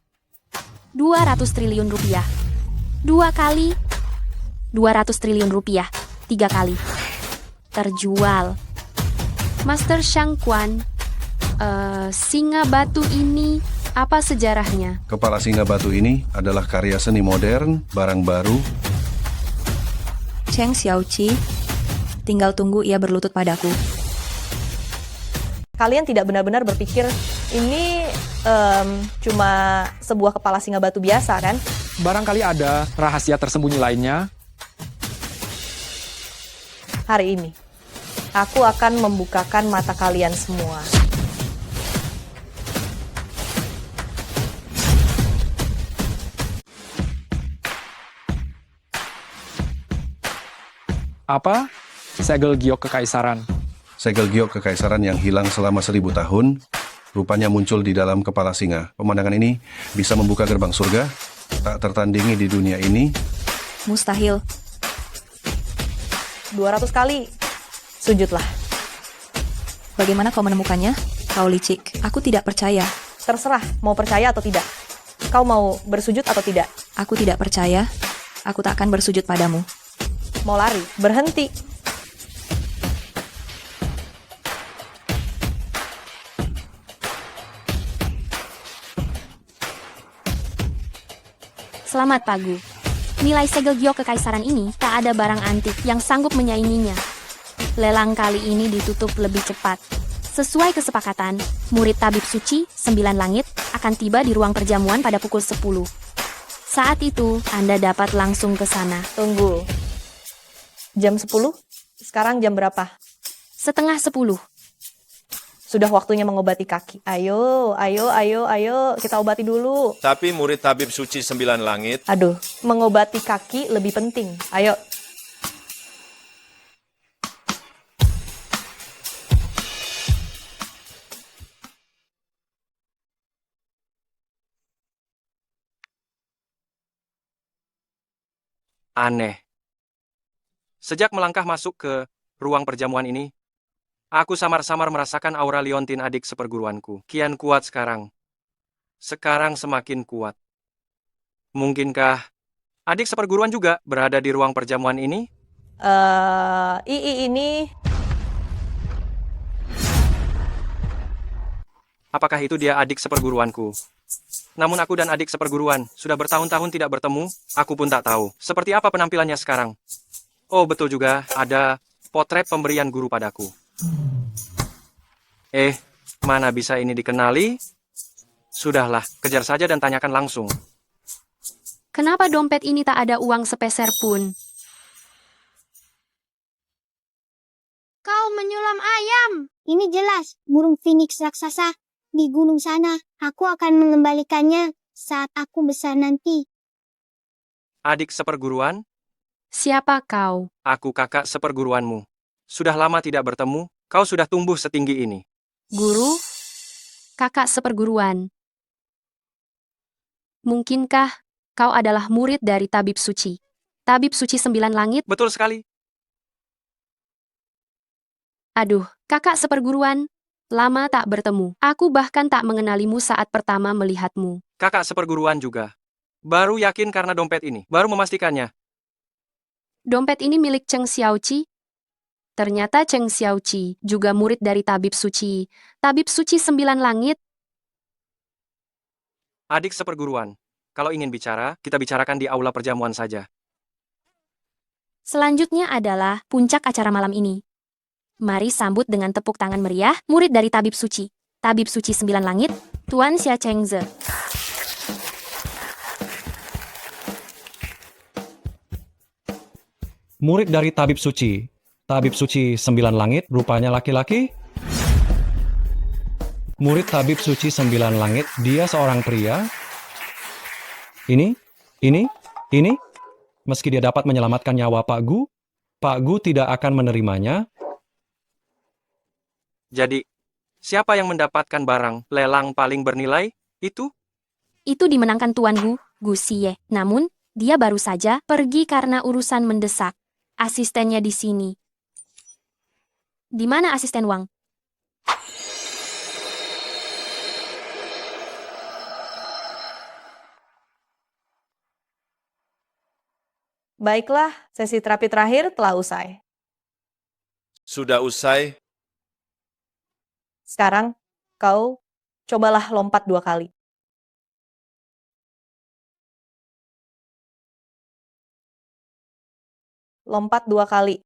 200 triliun rupiah. 2 kali. 200 triliun rupiah. 3 kali. Terjual. Master Shang Quan, singa batu ini apa sejarahnya? Kepala singa batu ini adalah karya seni modern, barang baru. Cheng Xiaoqi, tinggal tunggu ia berlutut padaku. Kalian tidak benar-benar berpikir ini cuma sebuah kepala singa batu biasa kan? Barangkali ada rahasia tersembunyi lainnya. Hari ini, aku akan membukakan mata kalian semua. Apa? Segel giok kekaisaran. Segel giok kekaisaran yang hilang selama 1000 tahun, rupanya muncul di dalam kepala singa. Pemandangan ini bisa membuka gerbang surga, tak tertandingi di dunia ini. Mustahil. 200 kali, sujudlah. Bagaimana kau menemukannya? Kau licik. Aku tidak percaya. Terserah, mau percaya atau tidak. Kau mau bersujud atau tidak? Aku tidak percaya. Aku tak akan bersujud padamu. Mau lari, berhenti. Selamat Pagu. Nilai segel giok kekaisaran ini tak ada barang antik yang sanggup menyainginya. Lelang kali ini ditutup lebih cepat. Sesuai kesepakatan, murid tabib suci 9 langit akan tiba di ruang perjamuan pada pukul 10. Saat itu, Anda dapat langsung ke sana. Tunggu. Jam 10? Sekarang jam berapa? Setengah 10. Sudah waktunya mengobati kaki. Ayo, kita obati dulu. Tapi murid tabib suci 9 langit, Aduh, mengobati kaki lebih penting. Ayo. Aneh. Sejak melangkah masuk ke ruang perjamuan ini, aku samar-samar merasakan aura liontin adik seperguruanku. Kian kuat sekarang. Sekarang semakin kuat. Mungkinkah adik seperguruan juga berada di ruang perjamuan ini? Ini... Apakah itu dia adik seperguruanku? Namun aku dan adik seperguruan sudah bertahun-tahun tidak bertemu, aku pun tak tahu. Seperti apa penampilannya sekarang? Oh, betul juga, ada potret pemberian guru padaku. Mana bisa ini dikenali? Sudahlah, kejar saja dan tanyakan langsung. Kenapa dompet ini tak ada uang sepeser pun? Kau menyulam ayam. Ini jelas burung phoenix raksasa di gunung sana. Aku akan mengembalikannya saat aku besar nanti. Adik seperguruan? Siapa kau? Aku kakak seperguruanmu. Sudah lama tidak bertemu, kau sudah tumbuh setinggi ini. Guru? Kakak seperguruan. Mungkinkah kau adalah murid dari Tabib Suci? Tabib Suci 9 Langit? Betul sekali. Aduh, kakak seperguruan. Lama tak bertemu. Aku bahkan tak mengenalimu saat pertama melihatmu. Kakak seperguruan juga. Baru yakin karena dompet ini. Baru memastikannya. Dompet ini milik Cheng Xiaoqi? Ternyata Cheng Xiaoqi juga murid dari Tabib Suci. Tabib Suci 9 Langit. Adik seperguruan. Kalau ingin bicara, kita bicarakan di aula perjamuan saja. Selanjutnya adalah puncak acara malam ini. Mari sambut dengan tepuk tangan meriah murid dari Tabib Suci. Tabib Suci 9 Langit, Tuan Xia Chengze. Murid dari Tabib Suci. Tabib Suci 9 Langit, rupanya laki-laki. Murid Tabib Suci 9 Langit, dia seorang pria. Ini. Meski dia dapat menyelamatkan nyawa Pak Gu tidak akan menerimanya. Jadi, siapa yang mendapatkan barang lelang paling bernilai? Itu? Itu dimenangkan Tuan Gu Xie. Namun, dia baru saja pergi karena urusan mendesak. Asistennya di sini. Di mana asisten Wang? Baiklah, sesi terapi terakhir telah usai. Sudah usai. Sekarang, kau cobalah lompat 2 kali. Lompat 2 kali.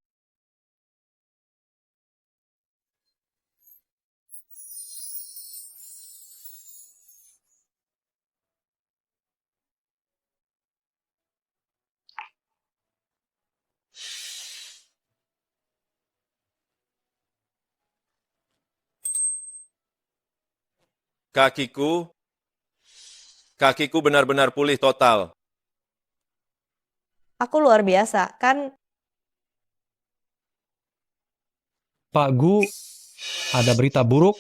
Kakiku benar-benar pulih total. Aku luar biasa, kan? Pak Gu, ada berita buruk.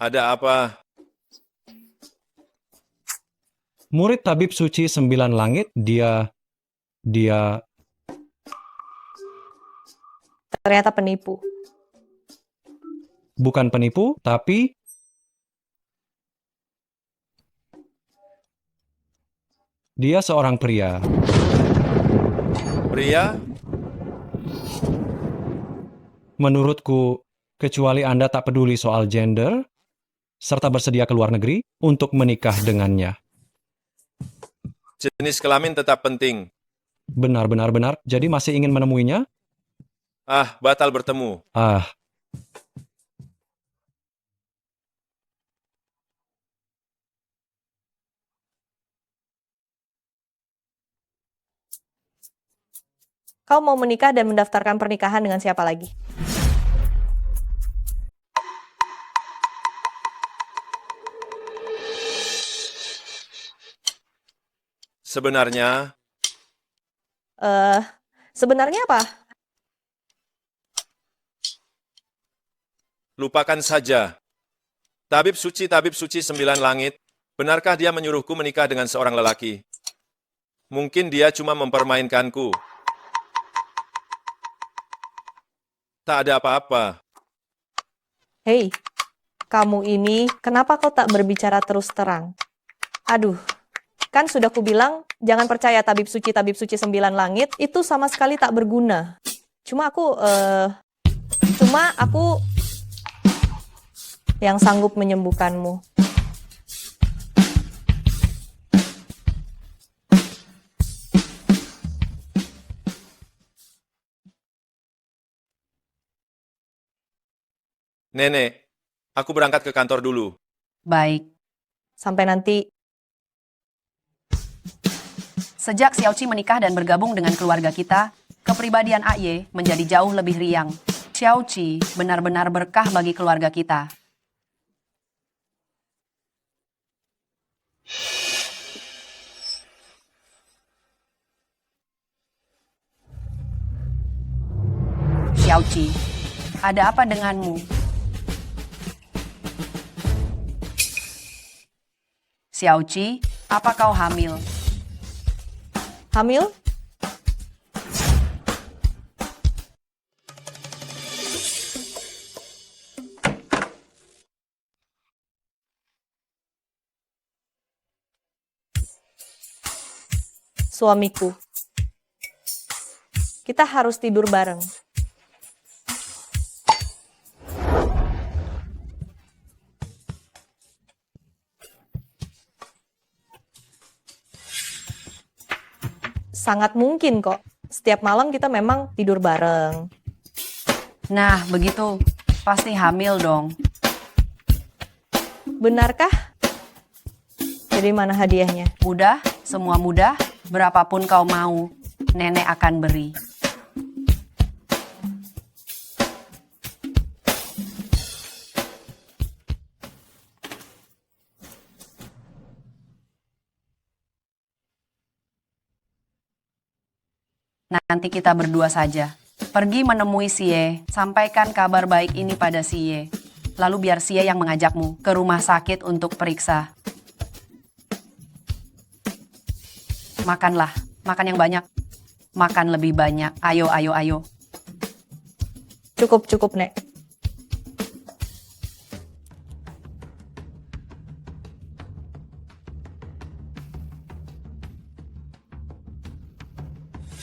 Ada apa? Murid Tabib Suci 9 Langit, dia Ternyata penipu. bukan penipu, tapi dia seorang pria. Pria? Menurutku, kecuali Anda tak peduli soal gender, serta bersedia ke luar negeri untuk menikah dengannya. Jenis kelamin tetap penting. Benar. Jadi masih ingin menemuinya? Batal bertemu. Kau mau menikah dan mendaftarkan pernikahan dengan siapa lagi? Sebenarnya, Sebenarnya apa? lupakan saja. Tabib Suci 9 Langit, benarkah dia menyuruhku menikah dengan seorang lelaki? Mungkin dia cuma mempermainkanku. Tak ada apa-apa. Hei, kamu ini, kenapa kau tak berbicara terus terang? Aduh, kan sudah kubilang, jangan percaya Tabib Suci 9 Langit, itu sama sekali tak berguna. Cuma aku yang sanggup menyembuhkanmu. Nenek, aku berangkat ke kantor dulu. Baik. Sampai nanti. Sejak Xiaoqi menikah dan bergabung dengan keluarga kita, kepribadian Aye menjadi jauh lebih riang. Xiaoqi benar-benar berkah bagi keluarga kita. Xiaoqi, ada apa denganmu? Xiaoqi, apa kau hamil? Hamil? Suamiku. Kita harus tidur bareng. Sangat mungkin kok. Setiap malam kita memang tidur bareng. Nah, begitu. Pasti hamil dong. Benarkah? Jadi mana hadiahnya? Mudah, semua mudah. Berapapun kau mau, nenek akan beri. Nanti kita berdua saja. Pergi menemui Sie, sampaikan kabar baik ini pada Sie. Lalu biar Sie yang mengajakmu ke rumah sakit untuk periksa. Makanlah, makan yang banyak. Makan lebih banyak. Ayo, ayo, ayo. Cukup, cukup, Nek.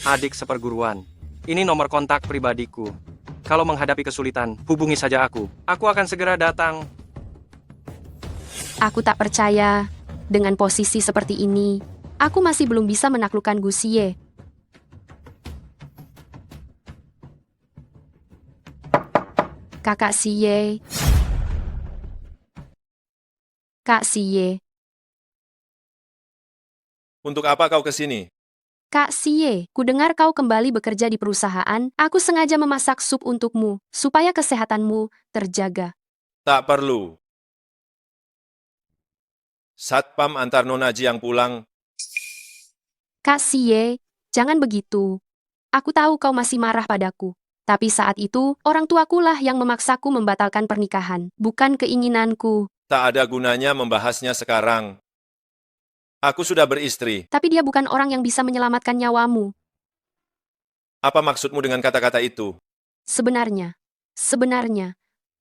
Adik seperguruan, ini nomor kontak pribadiku. Kalau menghadapi kesulitan, hubungi saja aku. Aku akan segera datang. Aku tak percaya. Dengan posisi seperti ini, aku masih belum bisa menaklukkan Gu Xie. Kakak Xie. Kak Xie. Untuk apa kau ke sini? Kak Xie, kudengar kau kembali bekerja di perusahaan. Aku sengaja memasak sup untukmu, supaya kesehatanmu terjaga. Tak perlu. Satpam antar Nona Jiang pulang. Kak Xie, jangan begitu. Aku tahu kau masih marah padaku. Tapi saat itu, orang tuakulah yang memaksaku membatalkan pernikahan, bukan keinginanku. Tak ada gunanya membahasnya sekarang. Aku sudah beristri. Tapi dia bukan orang yang bisa menyelamatkan nyawamu. Apa maksudmu dengan kata-kata itu? Sebenarnya,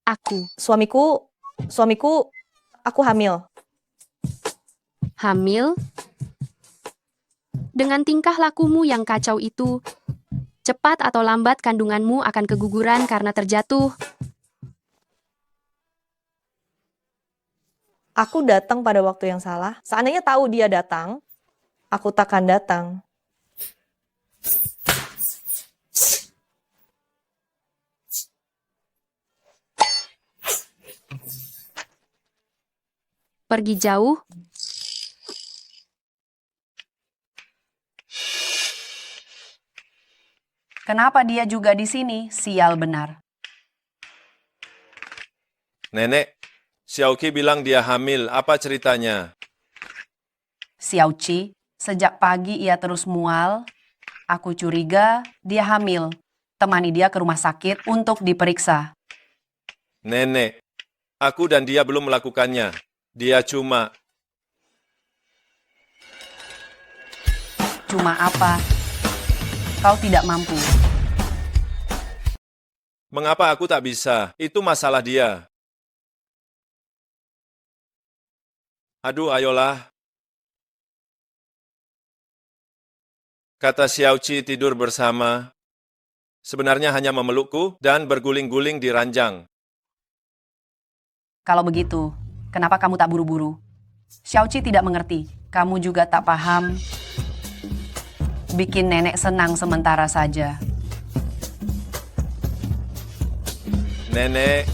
aku. Suamiku, aku hamil. Hamil? Dengan tingkah lakumu yang kacau itu, cepat atau lambat kandunganmu akan keguguran karena terjatuh. Aku datang pada waktu yang salah. Seandainya tahu dia datang, aku takkan datang. Pergi jauh? Kenapa dia juga di sini? Sial benar. Nenek, Xiaoqi bilang dia hamil. Apa ceritanya? Xiaoqi, sejak pagi ia terus mual. Aku curiga dia hamil. Temani dia ke rumah sakit untuk diperiksa. Nenek, aku dan dia belum melakukannya. Dia cuma apa? Kau tidak mampu. Mengapa aku tak bisa? Itu masalah dia. Aduh, ayolah. Kata Xiaoqi tidur bersama. Sebenarnya hanya memelukku dan berguling-guling di ranjang. Kalau begitu, kenapa kamu tak buru-buru? Xiaoqi tidak mengerti. Kamu juga tak paham. Bikin nenek senang sementara saja. Nenek,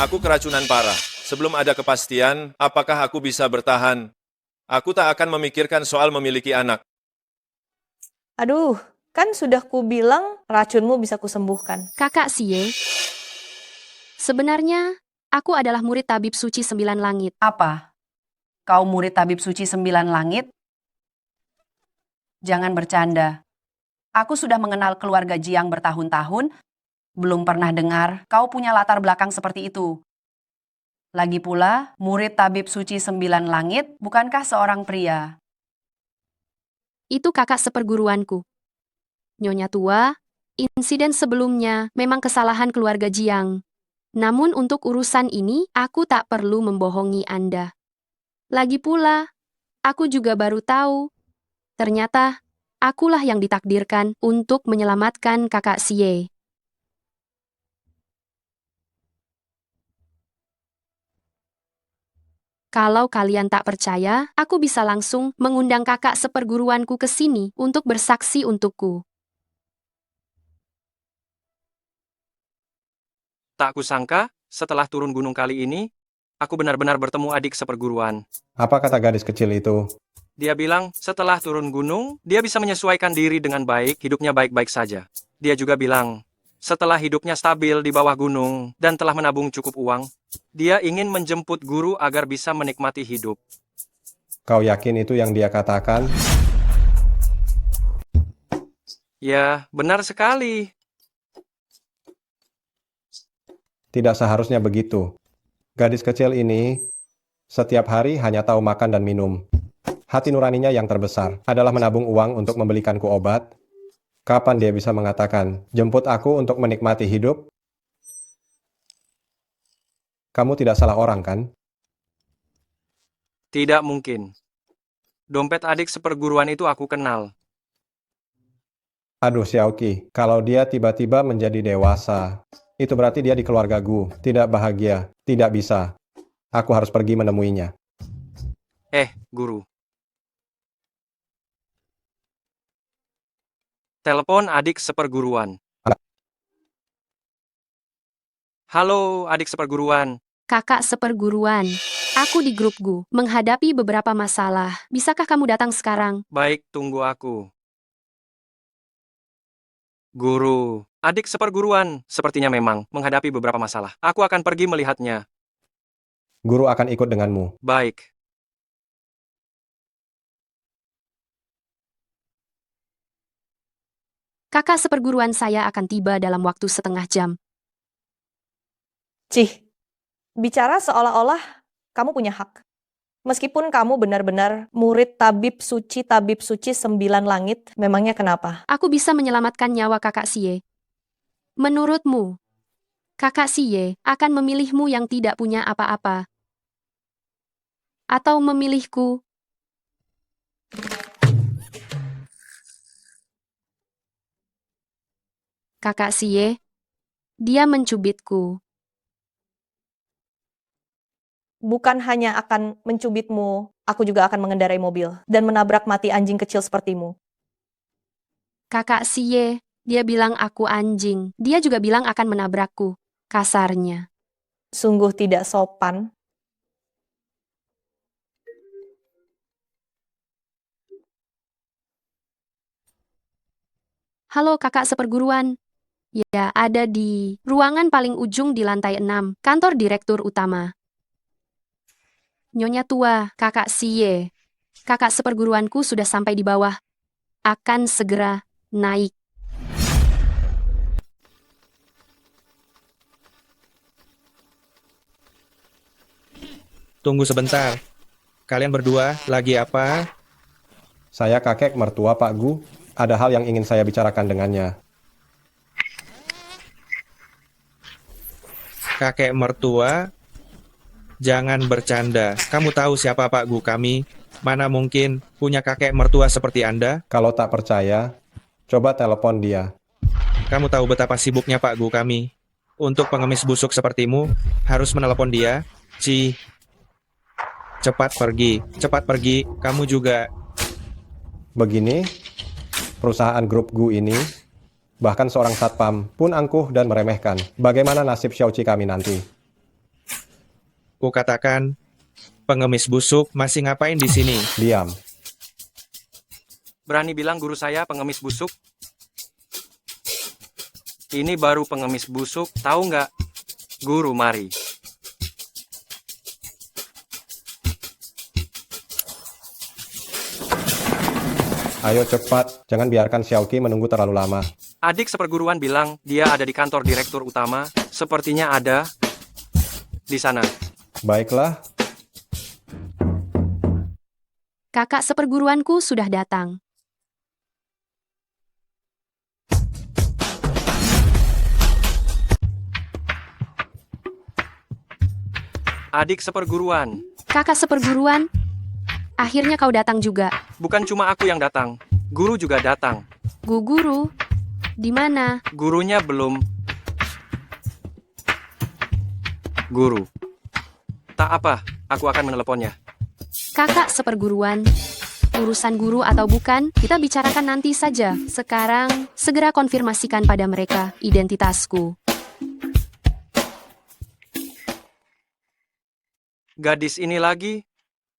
aku keracunan parah. Sebelum ada kepastian, apakah aku bisa bertahan? Aku tak akan memikirkan soal memiliki anak. Aduh, kan sudah kubilang racunmu bisa kusembuhkan. Kakak Xie, sebenarnya aku adalah murid tabib suci 9 langit. Apa? Kau murid tabib suci 9 langit? Jangan bercanda. Aku sudah mengenal keluarga Jiang bertahun-tahun, belum pernah dengar kau punya latar belakang seperti itu. Lagi pula, murid tabib suci 9 langit bukankah seorang pria? Itu kakak seperguruanku. Nyonya tua, insiden sebelumnya memang kesalahan keluarga Jiang. Namun untuk urusan ini, aku tak perlu membohongi Anda. Lagi pula, aku juga baru tahu. Ternyata, akulah yang ditakdirkan untuk menyelamatkan kakak Xie. Kalau kalian tak percaya, aku bisa langsung mengundang kakak seperguruanku ke sini untuk bersaksi untukku. Tak kusangka, setelah turun gunung kali ini, aku benar-benar bertemu adik seperguruan. Apa kata gadis kecil itu? Dia bilang setelah turun gunung, dia bisa menyesuaikan diri dengan baik, hidupnya baik-baik saja. Dia juga bilang, setelah hidupnya stabil di bawah gunung dan telah menabung cukup uang, dia ingin menjemput guru agar bisa menikmati hidup. Kau yakin itu yang dia katakan? Ya, benar sekali. Tidak seharusnya begitu. Gadis kecil ini setiap hari hanya tahu makan dan minum. Hati nuraninya yang terbesar adalah menabung uang untuk membelikanku obat. Kapan dia bisa mengatakan, jemput aku untuk menikmati hidup? Kamu tidak salah orang, kan? Tidak mungkin. Dompet adik seperguruan itu aku kenal. Aduh, Xiaoqi, kalau dia tiba-tiba menjadi dewasa, itu berarti dia di keluarga Gu, tidak bahagia, tidak bisa. Aku harus pergi menemuinya. Guru. Telepon adik seperguruan. Halo, adik seperguruan. Kakak seperguruan. Aku di grup GU, menghadapi beberapa masalah. Bisakah kamu datang sekarang? Baik, tunggu aku. Guru, adik seperguruan, sepertinya memang menghadapi beberapa masalah. Aku akan pergi melihatnya. Guru akan ikut denganmu. Baik. Kakak seperguruan saya akan tiba dalam waktu setengah jam. Cih, bicara seolah-olah kamu punya hak. Meskipun kamu benar-benar murid tabib suci 9 langit, memangnya kenapa? Aku bisa menyelamatkan nyawa kakak Xie. Menurutmu, kakak Xie akan memilihmu yang tidak punya apa-apa? Atau memilihku? Kakak Xie, dia mencubitku. Bukan hanya akan mencubitmu, aku juga akan mengendarai mobil dan menabrak mati anjing kecil sepertimu. Kakak Xie, dia bilang aku anjing. Dia juga bilang akan menabrakku. Kasarnya. Sungguh tidak sopan. Halo kakak seperguruan. Ya, ada di ruangan paling ujung di lantai 6, kantor direktur utama. Nyonya tua, kakak Xie. Kakak seperguruanku sudah sampai di bawah. Akan segera naik. Tunggu sebentar. Kalian berdua lagi apa? Saya kakek mertua Pak Gu. Ada hal yang ingin saya bicarakan dengannya. Kakek mertua? Jangan bercanda. Kamu tahu siapa Pak Gu kami? Mana mungkin punya kakek mertua seperti Anda? Kalau tak percaya, coba telepon dia. Kamu tahu betapa sibuknya Pak Gu kami. Untuk pengemis busuk sepertimu, harus menelepon dia. Cepat pergi, kamu juga. Begini, perusahaan grup Gu ini, bahkan seorang satpam pun angkuh dan meremehkan. Bagaimana nasib Xiaoqi kami nanti? Kukatakan, pengemis busuk masih ngapain di sini? Diam. Berani bilang guru saya pengemis busuk? Ini baru pengemis busuk, tahu nggak? Guru, mari. Ayo cepat, jangan biarkan Xiaoqi menunggu terlalu lama. Adik seperguruan bilang dia ada di kantor direktur utama. Sepertinya ada di sana. Baiklah. Kakak seperguruanku sudah datang. Adik seperguruan. Kakak seperguruan, akhirnya kau datang juga. Bukan cuma aku yang datang, guru juga datang. Guru, di mana? Gurunya belum. Guru. Tak apa, aku akan meneleponnya. Kakak seperguruan, urusan guru atau bukan, kita bicarakan nanti saja. Sekarang, segera konfirmasikan pada mereka identitasku. Gadis ini lagi,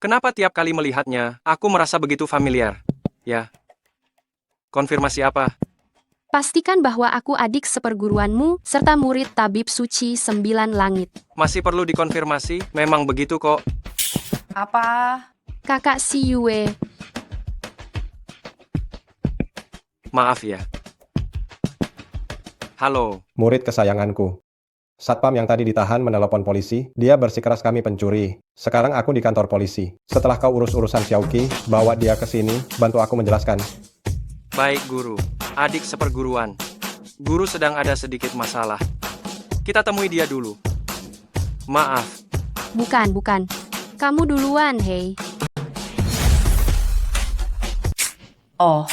Kenapa tiap kali melihatnya, aku merasa begitu familiar? Ya. Konfirmasi apa? Pastikan bahwa aku adik seperguruanmu serta murid tabib suci 9 langit. Masih perlu dikonfirmasi? Memang begitu kok. Apa? Kakak si Yue, Maaf ya. Halo. Murid kesayanganku. Satpam yang tadi ditahan menelepon polisi, dia bersikeras kami pencuri. Sekarang aku di kantor polisi. Setelah kau urus urusan Xiaoqi, bawa dia ke sini, bantu aku menjelaskan. Baik guru, adik seperguruan. Guru sedang ada sedikit masalah. Kita temui dia dulu. Maaf. bukan. Kamu duluan, hei. Oh,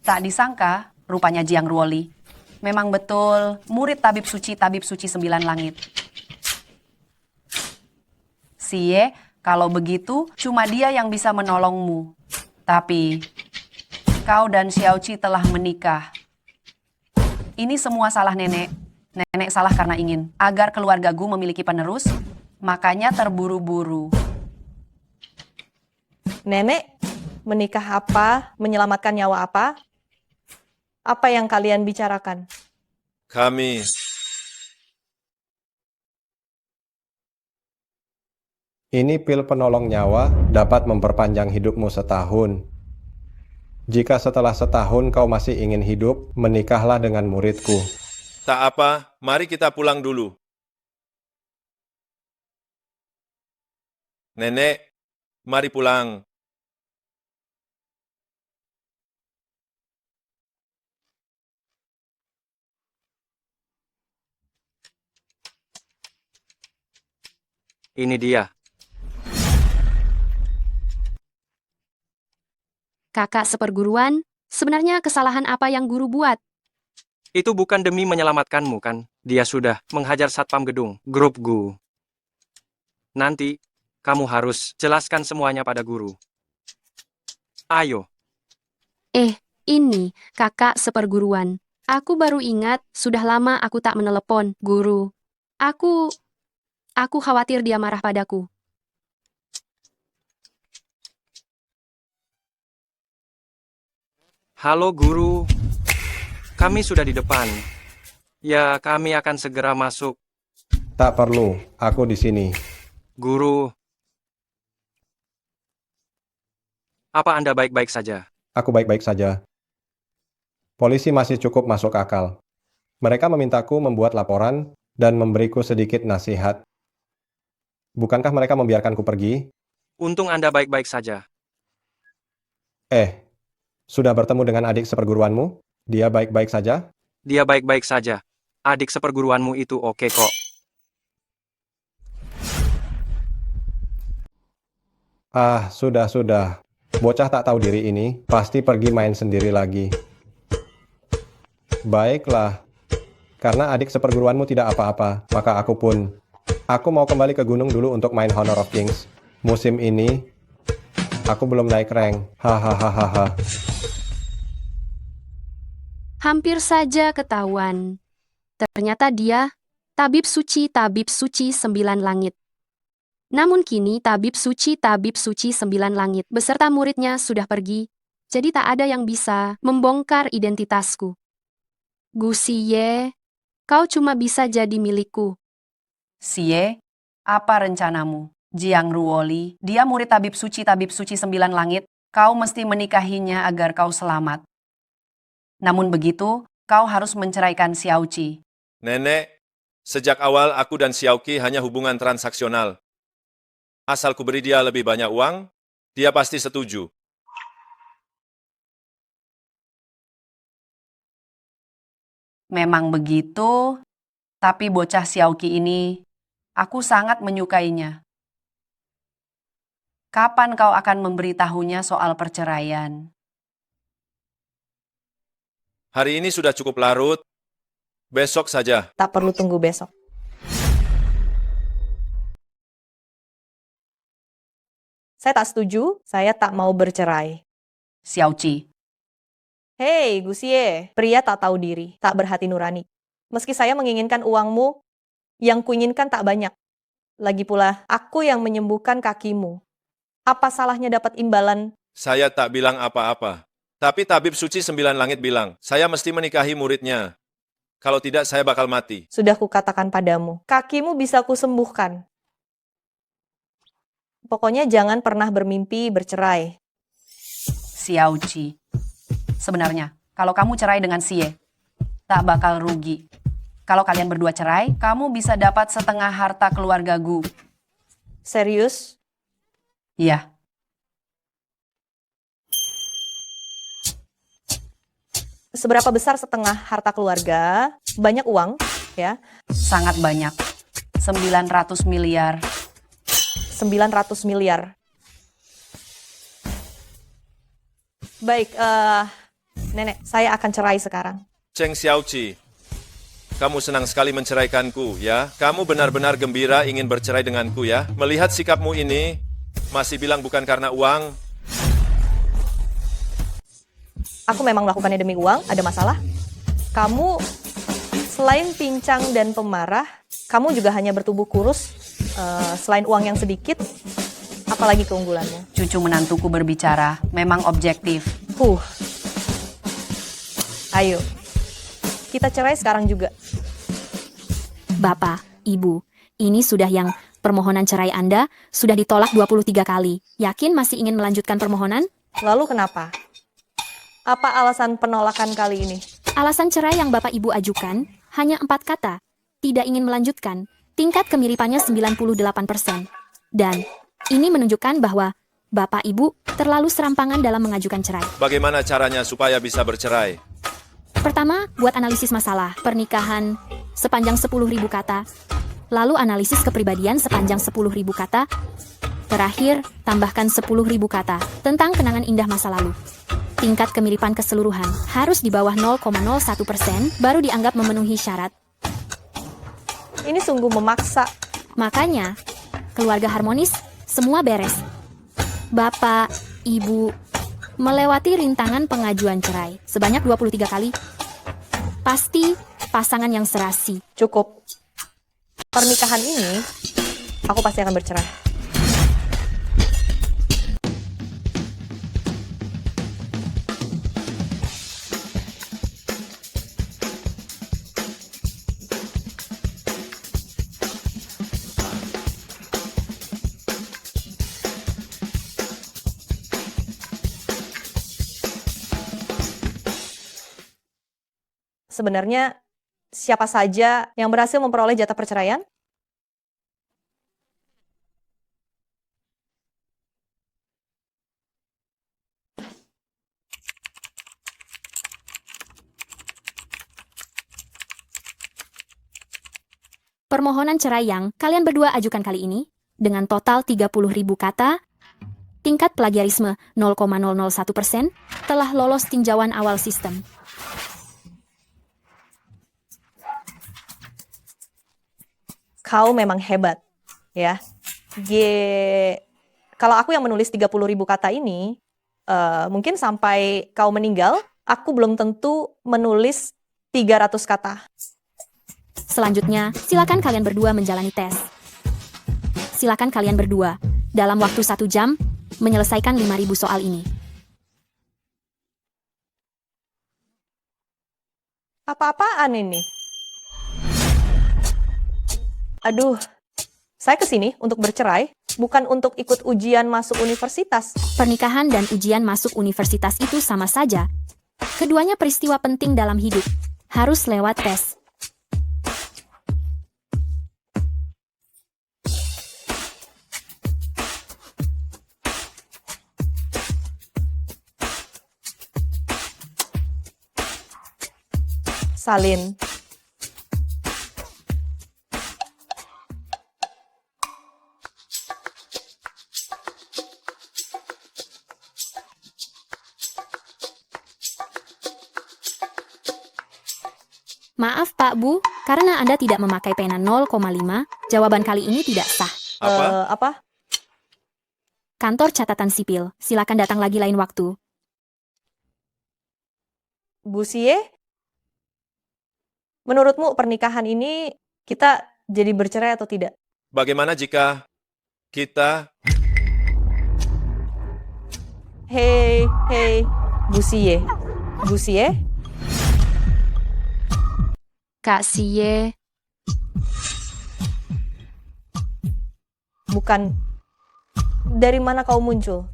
tak disangka, rupanya Jiang Ruoli. Memang betul, murid tabib suci 9 langit. Xie, kalau begitu, cuma dia yang bisa menolongmu. Tapi, kau dan Xiaoqi telah menikah. Ini semua salah nenek. Nenek salah karena ingin agar keluarga Gu memiliki penerus, makanya terburu-buru. Nenek, menikah apa? Menyelamatkan nyawa apa? Apa yang kalian bicarakan? Kami Ini pil penolong nyawa dapat memperpanjang hidupmu setahun. Jika setelah setahun kau masih ingin hidup, menikahlah dengan muridku. tak apa, mari kita pulang dulu. Nenek, mari pulang. Ini dia. Kakak seperguruan, sebenarnya kesalahan apa yang guru buat? Itu bukan demi menyelamatkanmu kan? Dia sudah menghajar satpam gedung, grup Gu. Nanti, kamu harus jelaskan semuanya pada guru. Ayo. Ini kakak seperguruan. Aku baru ingat, sudah lama aku tak menelepon, guru. Aku khawatir dia marah padaku. Halo guru. Kami sudah di depan. Ya, kami akan segera masuk. Tak perlu, aku di sini. Guru. Apa Anda baik-baik saja? Aku baik-baik saja. Polisi masih cukup masuk akal. Mereka memintaku membuat laporan dan memberiku sedikit nasihat. Bukankah mereka membiarkanku pergi? Untung Anda baik-baik saja. Sudah bertemu dengan adik seperguruanmu? Dia baik-baik saja? Dia baik-baik saja. Adik seperguruanmu itu oke kok. Sudah. Bocah tak tahu diri ini pasti pergi main sendiri lagi. Baiklah. Karena adik seperguruanmu tidak apa-apa, maka aku pun. Aku mau kembali ke gunung dulu untuk main Honor of Kings. Musim ini, aku belum naik rank. Hahaha. Hampir saja ketahuan. Ternyata dia tabib suci 9 langit. Namun kini tabib suci 9 langit beserta muridnya sudah pergi, jadi tak ada yang bisa membongkar identitasku. Gu Xie, kau cuma bisa jadi milikku. Xie, apa rencanamu? Jiang Ruoli, dia murid tabib suci 9 langit, kau mesti menikahinya agar kau selamat. Namun begitu, kau harus menceraikan Xiaoqi. Nenek, sejak awal aku dan Xiaoqi hanya hubungan transaksional. Asal ku beri dia lebih banyak uang, dia pasti setuju. Memang begitu, tapi bocah Xiaoqi ini, aku sangat menyukainya. Kapan kau akan memberitahunya soal perceraian? Hari ini sudah cukup larut, besok saja. Tak perlu tunggu besok. Saya tak setuju, saya tak mau bercerai. Xiaoqi. Hei, Gu Xie, pria tak tahu diri, tak berhati nurani. Meski saya menginginkan uangmu, yang kuinginkan tak banyak. Lagi pula, aku yang menyembuhkan kakimu. Apa salahnya dapat imbalan? Saya tak bilang apa-apa. Tapi tabib suci 9 langit bilang, saya mesti menikahi muridnya. Kalau tidak, saya bakal mati. Sudah kukatakan padamu, kakimu bisa kusembuhkan. Pokoknya jangan pernah bermimpi bercerai. Xiaoqi. Sebenarnya, kalau kamu cerai dengan Xie, tak bakal rugi. Kalau kalian berdua cerai, kamu bisa dapat setengah harta keluarga Gu. Serius? Iya. Seberapa besar setengah harta keluarga? Banyak uang, ya? Sangat banyak. 900 miliar. 900 miliar. Baik, Nenek, saya akan cerai sekarang. Cheng Xiaoqi, kamu senang sekali menceraikanku, ya? Kamu benar-benar gembira ingin bercerai denganku, ya? Melihat sikapmu ini, masih bilang bukan karena uang. Aku memang melakukannya demi uang, ada masalah? Kamu selain pincang dan pemarah, kamu juga hanya bertubuh kurus, selain uang yang sedikit, apalagi keunggulannya? Cucu menantuku berbicara, memang objektif. Ayo, kita cerai sekarang juga. Bapak, Ibu, ini sudah yang permohonan cerai Anda sudah ditolak 23 kali. Yakin masih ingin melanjutkan permohonan? Lalu kenapa? Apa alasan penolakan kali ini? Alasan cerai yang Bapak Ibu ajukan hanya 4 kata. Tidak ingin melanjutkan. Tingkat kemiripannya 98%. Dan ini menunjukkan bahwa Bapak Ibu terlalu serampangan dalam mengajukan cerai. Bagaimana caranya supaya bisa bercerai? Pertama, buat analisis masalah pernikahan sepanjang 10.000 kata. Lalu analisis kepribadian sepanjang 10.000 kata. Terakhir, tambahkan 10.000 kata tentang kenangan indah masa lalu. Tingkat kemiripan keseluruhan harus di bawah 0,01% baru dianggap memenuhi syarat. Ini sungguh memaksa. Makanya, keluarga harmonis, semua beres. Bapak, Ibu, melewati rintangan pengajuan cerai sebanyak 23 kali. Pasti pasangan yang serasi. Cukup. Pernikahan ini, aku pasti akan bercerai. Sebenarnya siapa saja yang berhasil memperoleh jatah perceraian? Permohonan cerai yang kalian berdua ajukan kali ini, dengan total 30.000 kata, tingkat plagiarisme 0,001%, telah lolos tinjauan awal sistem. Kau memang hebat, ya. Kalau aku yang menulis 30.000 kata ini, mungkin sampai kau meninggal, aku belum tentu menulis 300 kata. Selanjutnya, silakan kalian berdua menjalani tes. Silakan kalian berdua, dalam waktu 1 jam, menyelesaikan 5.000 soal ini. Apa-apaan ini? Aduh, saya kesini untuk bercerai, bukan untuk ikut ujian masuk universitas. Pernikahan dan ujian masuk universitas itu sama saja. Keduanya peristiwa penting dalam hidup. Harus lewat tes. Salin. Maaf Pak Bu, karena Anda tidak memakai pena 0,5, jawaban kali ini tidak sah. Apa? Kantor catatan sipil, silakan datang lagi lain waktu. Bu Xie, menurutmu pernikahan ini kita jadi bercerai atau tidak? Bagaimana jika kita Hei, Gusie. Gusie? Kak Xie, Bukan. Dari mana kau muncul?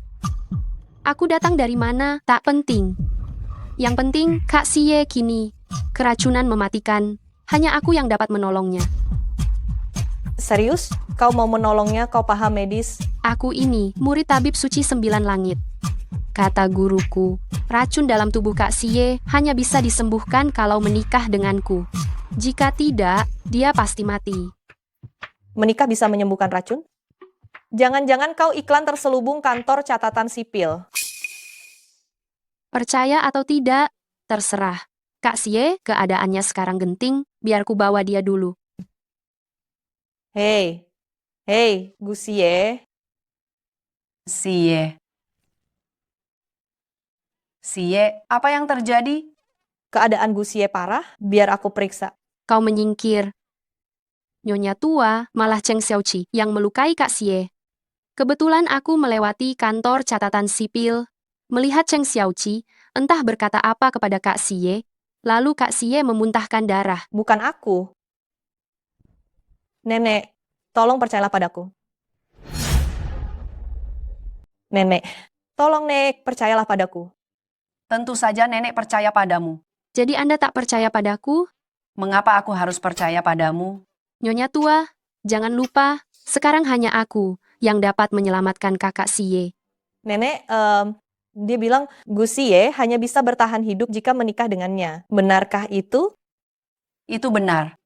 aku datang dari mana tak penting. Yang penting Kak Xie kini keracunan mematikan. Hanya aku yang dapat menolongnya. Serius? Kau mau menolongnya? Kau paham medis? Aku ini murid tabib suci 9 langit. Kata guruku, racun dalam tubuh Kak Xie hanya bisa disembuhkan kalau menikah denganku. Jika tidak, dia pasti mati. Menikah bisa menyembuhkan racun? Jangan-jangan kau iklan terselubung kantor catatan sipil. Percaya atau tidak, terserah. Kak Xie, keadaannya sekarang genting, biar ku bawa dia dulu. Hei, Gusie. Xie, apa yang terjadi? Keadaan Gusie parah, biar aku periksa. Kau menyingkir. Nyonya tua, malah Cheng Xiaoqi yang melukai Kak Xie. Kebetulan aku melewati kantor catatan sipil, melihat Cheng Xiaoqi entah berkata apa kepada Kak Xie, lalu Kak Xie memuntahkan darah. Bukan aku. Nenek, tolong percayalah padaku. Nenek, tolong Nek, percayalah padaku. Tentu saja nenek percaya padamu. Jadi Anda tak percaya padaku? Mengapa aku harus percaya padamu? Nyonya tua, jangan lupa, sekarang hanya aku yang dapat menyelamatkan kakak Xie. Nenek, dia bilang Gusie hanya bisa bertahan hidup jika menikah dengannya. Benarkah itu? Itu benar.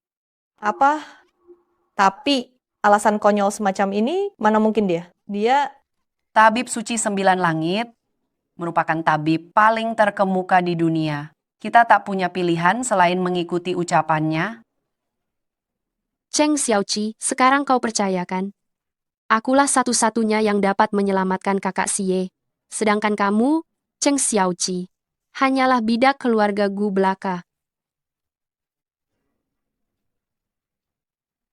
Apa? Tapi alasan konyol semacam ini, mana mungkin dia? Dia Tabib Suci 9 Langit merupakan tabib paling terkemuka di dunia. Kita tak punya pilihan selain mengikuti ucapannya. Cheng Xiaoqi, sekarang kau percayakan. Akulah satu-satunya yang dapat menyelamatkan kakak Xie. Sedangkan kamu, Cheng Xiaoqi, hanyalah bidak keluarga Gu belaka.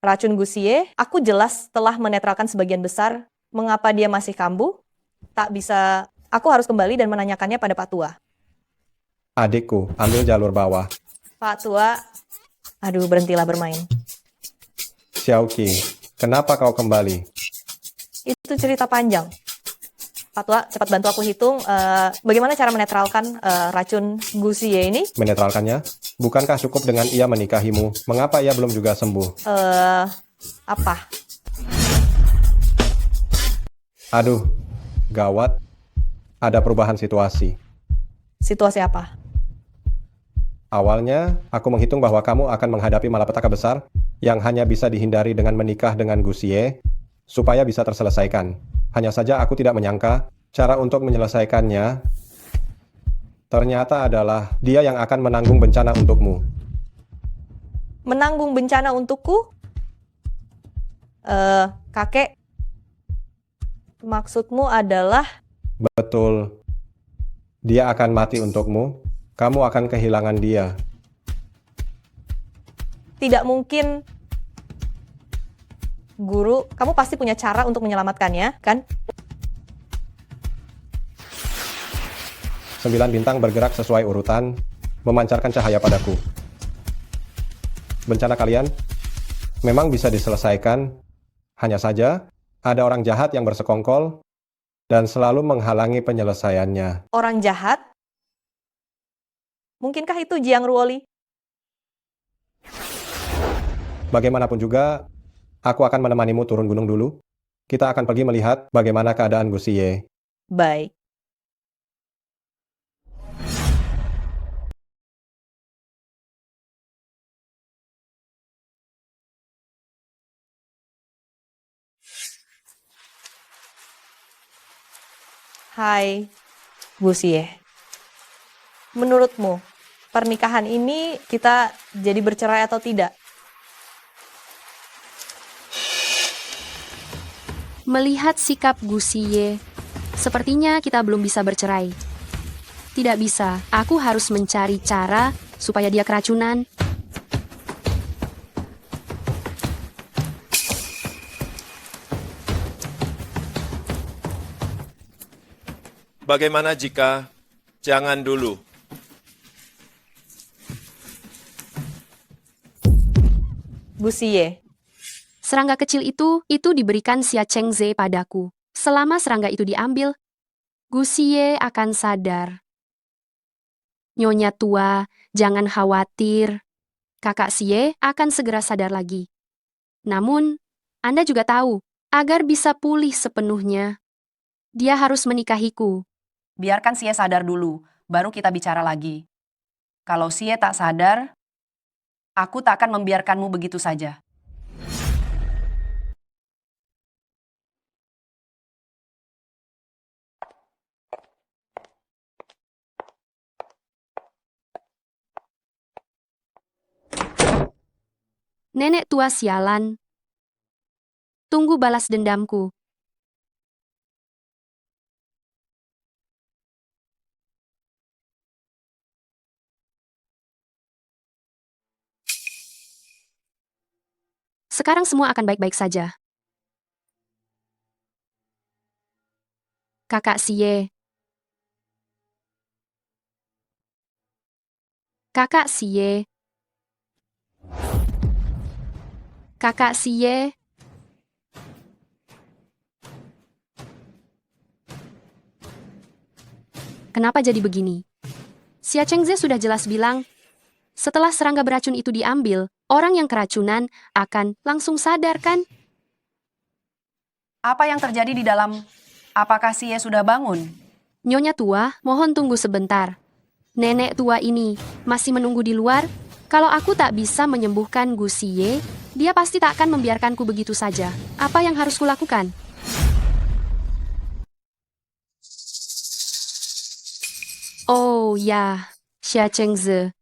racun Gusie, aku jelas telah menetralkan sebagian besar. Mengapa dia masih kambuh? Tak bisa, aku harus kembali dan menanyakannya pada Pak Tua. Adikku, ambil jalur bawah. Pak Tua, aduh berhentilah bermain. Xiaoqi, kenapa kau kembali? Itu cerita panjang. Pak Tua, cepat bantu aku hitung bagaimana cara menetralkan racun Gusie ini. Menetralkannya? Bukankah cukup dengan ia menikahimu? Mengapa ia belum juga sembuh? Apa? Aduh, gawat. Ada perubahan situasi. Situasi apa? Awalnya, aku menghitung bahwa kamu akan menghadapi malapetaka besar yang hanya bisa dihindari dengan menikah dengan Gusie supaya bisa terselesaikan. Hanya saja aku tidak menyangka cara untuk menyelesaikannya ternyata adalah dia yang akan menanggung bencana untukmu. Menanggung bencana untukku? Kakek, maksudmu adalah... Betul. Dia akan mati untukmu. Kamu akan kehilangan dia. Tidak mungkin. Guru, kamu pasti punya cara untuk menyelamatkannya, kan? 9 bintang bergerak sesuai urutan, memancarkan cahaya padaku. Bencana kalian memang bisa diselesaikan, hanya saja ada orang jahat yang bersekongkol dan selalu menghalangi penyelesaiannya. Orang jahat? Mungkinkah itu Jiang Ruoli? Bagaimanapun juga, aku akan menemanimu turun gunung dulu. Kita akan pergi melihat bagaimana keadaan Gusie. Baik. Hai, Gusie. Menurutmu, pernikahan ini kita jadi bercerai atau tidak? Melihat sikap Gusie, sepertinya kita belum bisa bercerai. Tidak bisa, aku harus mencari cara supaya dia keracunan. Bagaimana jika jangan dulu? Gu Xie, Serangga kecil itu diberikan Xia Chengze padaku. Selama serangga itu diambil, Gu Xie akan sadar. Nyonya tua, jangan khawatir. Kakak Xie akan segera sadar lagi. Namun, Anda juga tahu, agar bisa pulih sepenuhnya, dia harus menikahiku. Biarkan Xie sadar dulu, baru kita bicara lagi. Kalau Xie tak sadar, aku tak akan membiarkanmu begitu saja. Nenek tua sialan. Tunggu balas dendamku. Sekarang semua akan baik-baik saja. Kakak Xie. Kakak Xie. Kakak Xie. Kenapa jadi begini? Xia Chengze sudah jelas bilang, setelah serangga beracun itu diambil, orang yang keracunan akan langsung sadar kan? Apa yang terjadi di dalam? Apakah Xie sudah bangun? Nyonya tua, mohon tunggu sebentar. Nenek tua ini masih menunggu di luar. Kalau aku tak bisa menyembuhkan Gu Xie, dia pasti tak akan membiarkanku begitu saja. Apa yang harus kulakukan? Oh ya, Xia Chengze.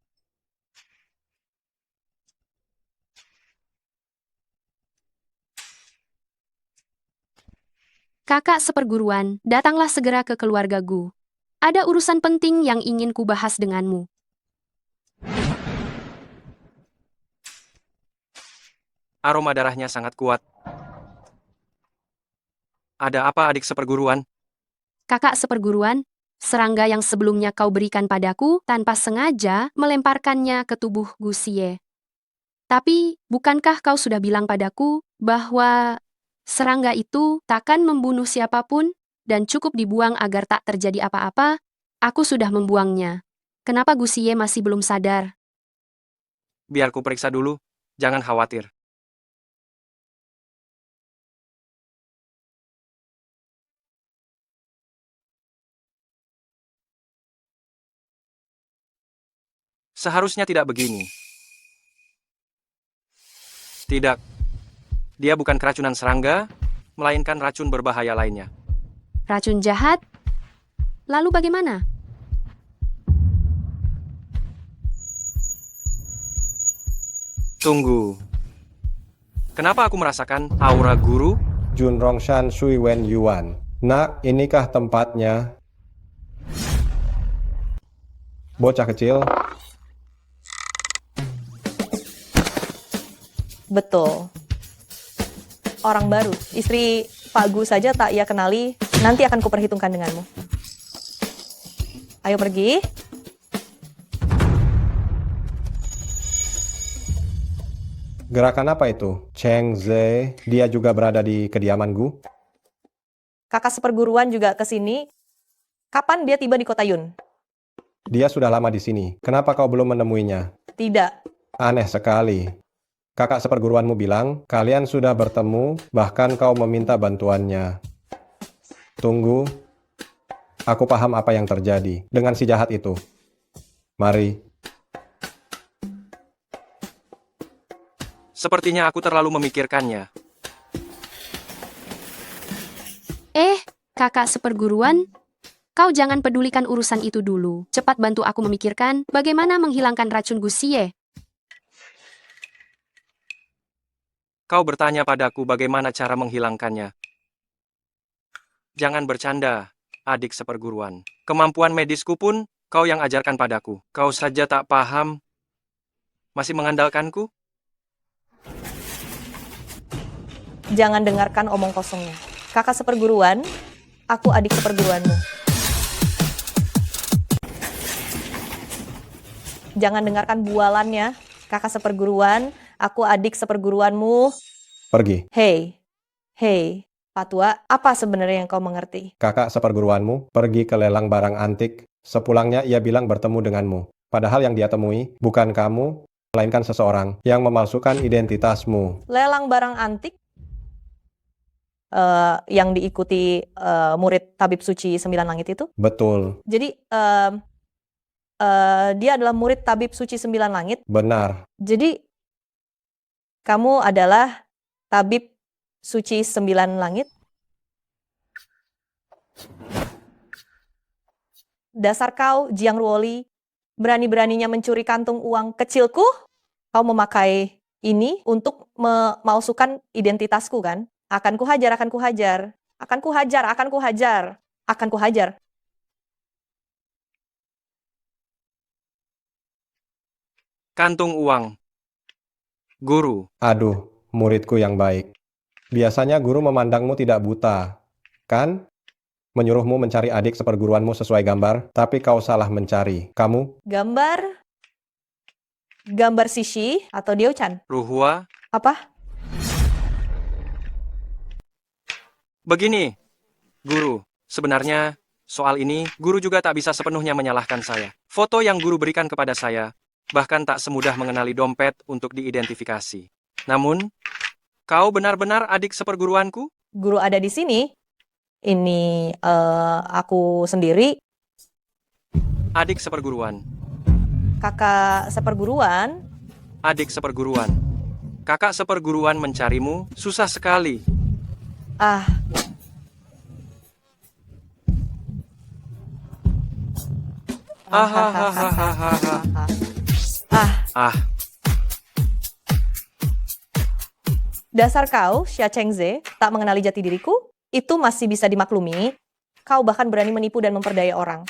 Kakak seperguruan, datanglah segera ke keluarga Gu. Ada urusan penting yang ingin ku bahas denganmu. Aroma darahnya sangat kuat. Ada apa adik seperguruan? Kakak seperguruan, serangga yang sebelumnya kau berikan padaku tanpa sengaja melemparkannya ke tubuh Gu Xie. Tapi, bukankah kau sudah bilang padaku bahwa serangga itu takkan membunuh siapapun dan cukup dibuang agar tak terjadi apa-apa? Aku sudah membuangnya. Kenapa Gu Xie masih belum sadar? Biar ku periksa dulu, jangan khawatir. Seharusnya tidak begini. Tidak. Dia bukan keracunan serangga, melainkan racun berbahaya lainnya. Racun jahat? Lalu bagaimana? Tunggu. Kenapa aku merasakan aura guru? Jun Rongshan Shui Wen Yuan. Nak, inikah tempatnya? Bocah kecil, betul. Orang baru, istri Pak Gu saja tak ia kenali, nanti akan kuperhitungkan denganmu. Ayo pergi. gerakan apa itu? Cheng Ze, dia juga berada di kediaman Gu? Kakak seperguruan juga ke sini. Kapan dia tiba di kota Yun? Dia sudah lama di sini. Kenapa kau belum menemuinya? Tidak. Aneh sekali. Kakak seperguruanmu bilang, kalian sudah bertemu, bahkan kau meminta bantuannya. Tunggu. Aku paham apa yang terjadi dengan si jahat itu. Mari. Sepertinya aku terlalu memikirkannya. Kakak seperguruan, kau jangan pedulikan urusan itu dulu. Cepat bantu aku memikirkan bagaimana menghilangkan racun Gu Xie. Kau bertanya padaku bagaimana cara menghilangkannya. Jangan bercanda, adik seperguruan. Kemampuan medisku pun kau yang ajarkan padaku. Kau saja tak paham. Masih mengandalkanku? Jangan dengarkan omong kosongnya. Kakak seperguruan, aku adik seperguruanmu. Jangan dengarkan bualannya. Kakak seperguruan, aku adik seperguruanmu. Pergi. Hei, Patua, apa sebenarnya yang kau mengerti? Kakak seperguruanmu pergi ke lelang barang antik. Sepulangnya ia bilang bertemu denganmu. Padahal yang dia temui bukan kamu, melainkan seseorang yang memalsukan identitasmu. Lelang barang antik yang diikuti murid Tabib Suci 9 Langit itu? Betul. Jadi dia adalah murid Tabib Suci 9 Langit. Benar. Jadi kamu adalah Tabib Suci 9 Langit? Dasar kau, Jiang Ruoli, berani-beraninya mencuri kantung uang kecilku? Kau memakai ini untuk memalsukan identitasku kan? Akan kuhajar. Kantung uang. Guru. Aduh, muridku yang baik. Biasanya guru memandangmu tidak buta, kan? Menyuruhmu mencari adik seperguruanmu sesuai gambar, tapi kau salah mencari. Kamu? Gambar Sishi atau Diao-chan? Ruhua. Apa? Begini, Guru. Sebenarnya, soal ini, Guru juga tak bisa sepenuhnya menyalahkan saya. Foto yang Guru berikan kepada saya, bahkan tak semudah mengenali dompet untuk diidentifikasi. Namun, kau benar-benar adik seperguruanku? Guru ada di sini. Ini aku sendiri. Adik seperguruan. Kakak seperguruan. Adik seperguruan. Kakak seperguruan mencarimu susah sekali. Dasar kau, Xia Chengze, tak mengenali jati diriku, itu masih bisa dimaklumi. Kau bahkan berani menipu dan memperdaya orang.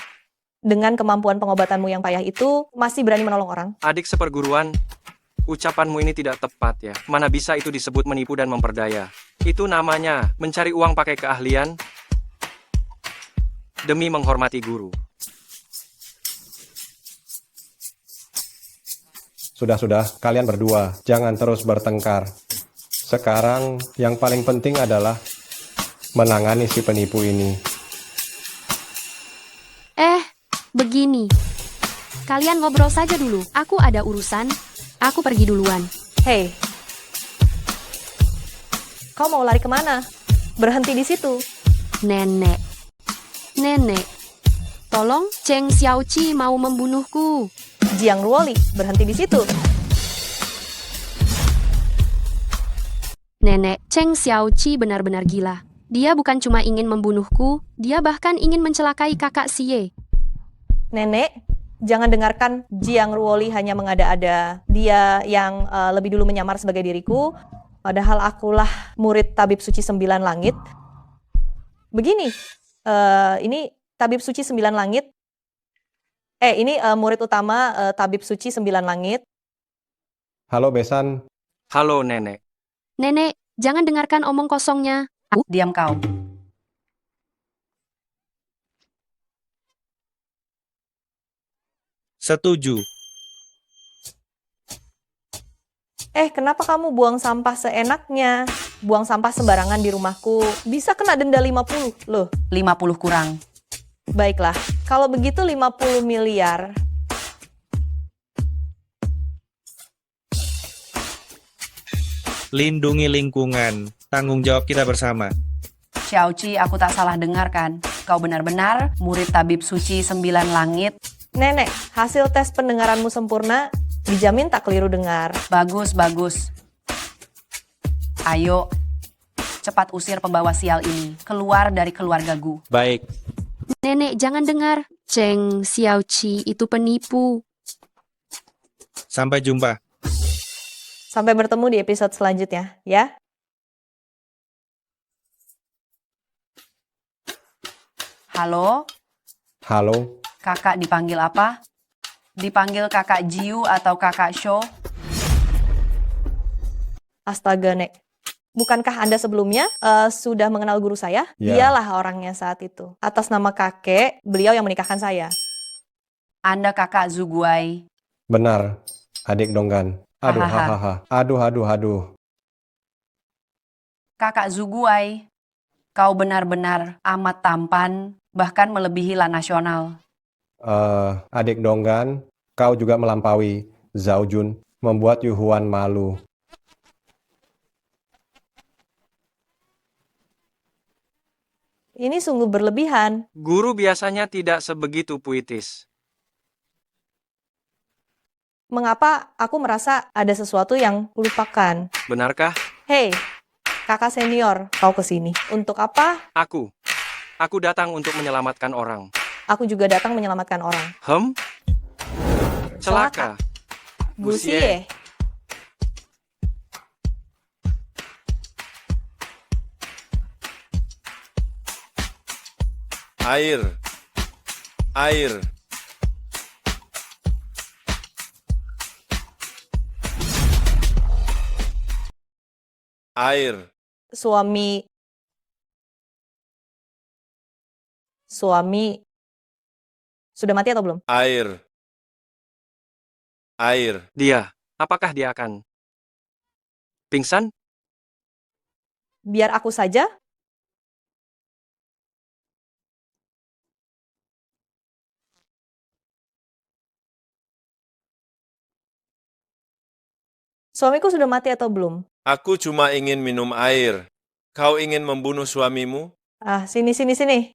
Dengan kemampuan pengobatanmu yang payah itu, masih berani menolong orang. Adik seperguruan, ucapanmu ini tidak tepat ya. Mana bisa itu disebut menipu dan memperdaya. Itu namanya mencari uang pakai keahlian demi menghormati guru. Sudah, kalian berdua, jangan terus bertengkar. Sekarang, yang paling penting adalah menangani si penipu ini. Begini. Kalian ngobrol saja dulu. Aku ada urusan. Aku pergi duluan. Hei. Kau mau lari kemana? Berhenti di situ. Nenek. Tolong, Cheng Xiaoqi mau membunuhku. Jiang Ruoli, berhenti di situ. Nenek, Cheng Xiaoqi benar-benar gila. Dia bukan cuma ingin membunuhku, dia bahkan ingin mencelakai kakak Xie. Nenek, jangan dengarkan Jiang Ruoli hanya mengada-ada. Dia yang lebih dulu menyamar sebagai diriku, padahal akulah murid Tabib Suci 9 Langit. Begini, ini Tabib Suci 9 Langit. Ini murid utama Tabib Suci 9 Langit. Halo, Besan. Halo, Nenek. Nenek, jangan dengarkan omong kosongnya. Diam kau. Setuju. Kenapa kamu buang sampah seenaknya? Buang sampah sembarangan di rumahku. Bisa kena denda 50 loh. 50 kurang. Baiklah, kalau begitu 50 miliar. Lindungi lingkungan. Tanggung jawab kita bersama. Xiaoqi, aku tak salah dengar kan? Kau benar-benar murid Tabib Suci 9 Langit. Nenek, hasil tes pendengaranmu sempurna, dijamin tak keliru dengar. Bagus. Ayo, cepat usir pembawa sial ini. Keluar dari keluarga Gu. Baik. Nenek, jangan dengar. Cheng Xiaoqi itu penipu. Sampai jumpa. Sampai bertemu di episode selanjutnya, ya. Halo? Halo. Kakak dipanggil apa? Dipanggil kakak Jiu atau kakak Sho? Astaga, Nek. Bukankah Anda sebelumnya sudah mengenal guru saya? Ya. Dialah orangnya saat itu. Atas nama kakek, beliau yang menikahkan saya. Anda kakak Zuguai. Benar, adik Donggan. Aduh, Hahaha. hahaha. Aduh. Kakak Zuguai, kau benar-benar amat tampan, bahkan melebihi La Nasional. Adik Donggan, kau juga melampaui Zhao Jun, membuat Yu Huan malu. Ini sungguh berlebihan. Guru biasanya tidak sebegitu puitis. Mengapa aku merasa ada sesuatu yang kulupakan? Benarkah? Hei, kakak senior, kau kesini. Untuk apa? Aku datang untuk menyelamatkan orang. Aku juga datang menyelamatkan orang. Celaka. Gusie. Air. Suami sudah mati atau belum? Air. Dia, apakah dia akan pingsan? Biar aku saja. Suamiku sudah mati atau belum? Aku cuma ingin minum air. Kau ingin membunuh suamimu? Sini. Sini.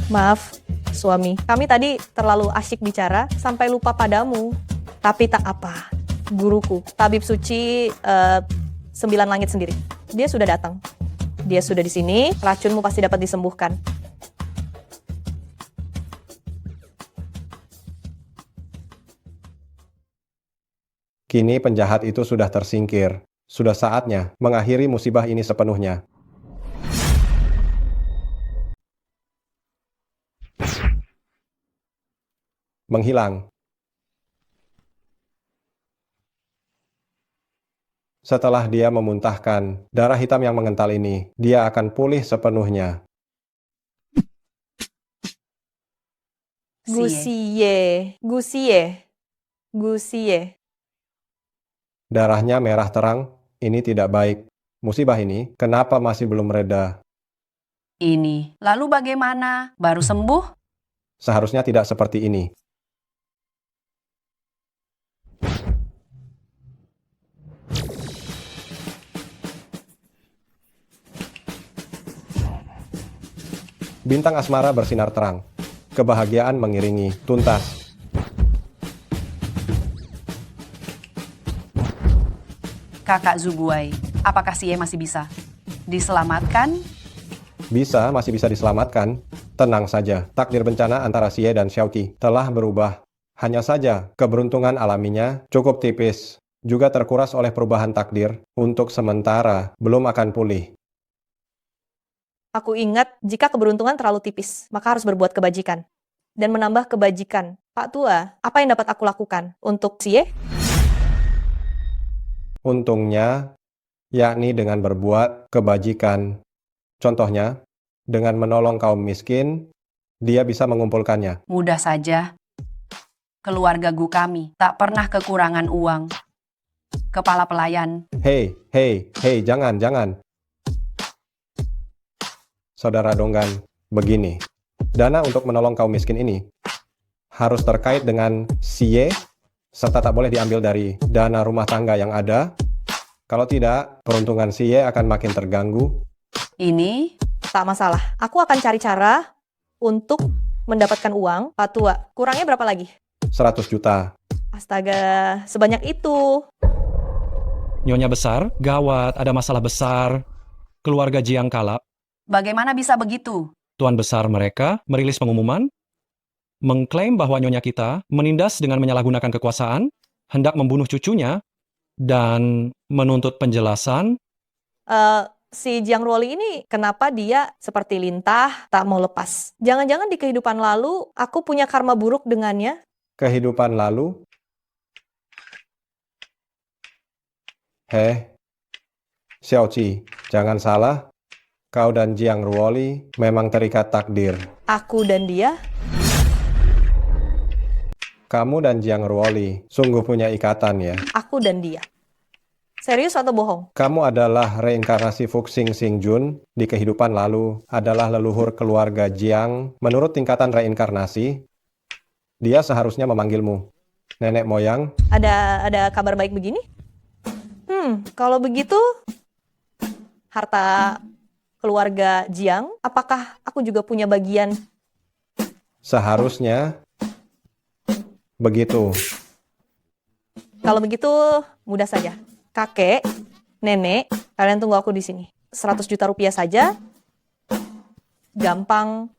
Maaf, suami. Kami tadi terlalu asyik bicara sampai lupa padamu. Tapi tak apa. Guruku, tabib suci 9 langit sendiri. Dia sudah datang. Dia sudah di sini, racunmu pasti dapat disembuhkan. Kini penjahat itu sudah tersingkir. Sudah saatnya mengakhiri musibah ini sepenuhnya. Menghilang. Setelah dia memuntahkan darah hitam yang mengental ini, dia akan pulih sepenuhnya. Gusie. Darahnya merah terang, ini tidak baik. Musibah ini, kenapa masih belum reda? Ini, lalu bagaimana? Baru sembuh? Seharusnya tidak seperti ini. Bintang asmara bersinar terang. Kebahagiaan mengiringi, tuntas. Kakak Zuguai, apakah Xie masih bisa diselamatkan? Masih bisa diselamatkan. Tenang saja, takdir bencana antara Xie dan Xiaoqi telah berubah. Hanya saja, keberuntungan alaminya cukup tipis. Juga terkuras oleh perubahan takdir, untuk sementara belum akan pulih. Aku ingat, jika keberuntungan terlalu tipis, maka harus berbuat kebajikan. Dan menambah kebajikan. Pak Tua, apa yang dapat aku lakukan untuk Xie? Untungnya, yakni dengan berbuat kebajikan. Contohnya, dengan menolong kaum miskin, dia bisa mengumpulkannya. Mudah saja. Keluarga Gu kami tak pernah kekurangan uang. Kepala pelayan. Hei, jangan. Saudara Donggan, begini. Dana untuk menolong kaum miskin ini harus terkait dengan Xie, serta tak boleh diambil dari dana rumah tangga yang ada. Kalau tidak, peruntungan Xie akan makin terganggu. Ini? Tak masalah. Aku akan cari cara untuk mendapatkan uang. Pak Tua, kurangnya berapa lagi? 100 juta. Astaga, sebanyak itu. Nyonya besar, gawat, ada masalah besar. Keluarga Jiang Kalap. Bagaimana bisa begitu? Tuan besar mereka merilis pengumuman, mengklaim bahwa nyonya kita menindas dengan menyalahgunakan kekuasaan, hendak membunuh cucunya, dan menuntut penjelasan. Si Jiang Ruoli ini, kenapa dia seperti lintah, tak mau lepas? Jangan-jangan di kehidupan lalu, aku punya karma buruk dengannya? Kehidupan lalu? Xiaoqi, jangan salah. Kau dan Jiang Ruoli memang terikat takdir. Aku dan dia? Kamu dan Jiang Ruoli sungguh punya ikatan ya. Aku dan dia. Serius atau bohong? Kamu adalah reinkarnasi Fuxing Xingjun di kehidupan lalu, adalah leluhur keluarga Jiang. Menurut tingkatan reinkarnasi, dia seharusnya memanggilmu nenek moyang. Ada kabar baik begini? Kalau begitu, harta keluarga Jiang, apakah aku juga punya bagian? Seharusnya begitu. Kalau begitu, mudah saja. Kakek, nenek, kalian tunggu aku di sini. 100 juta rupiah saja. Gampang.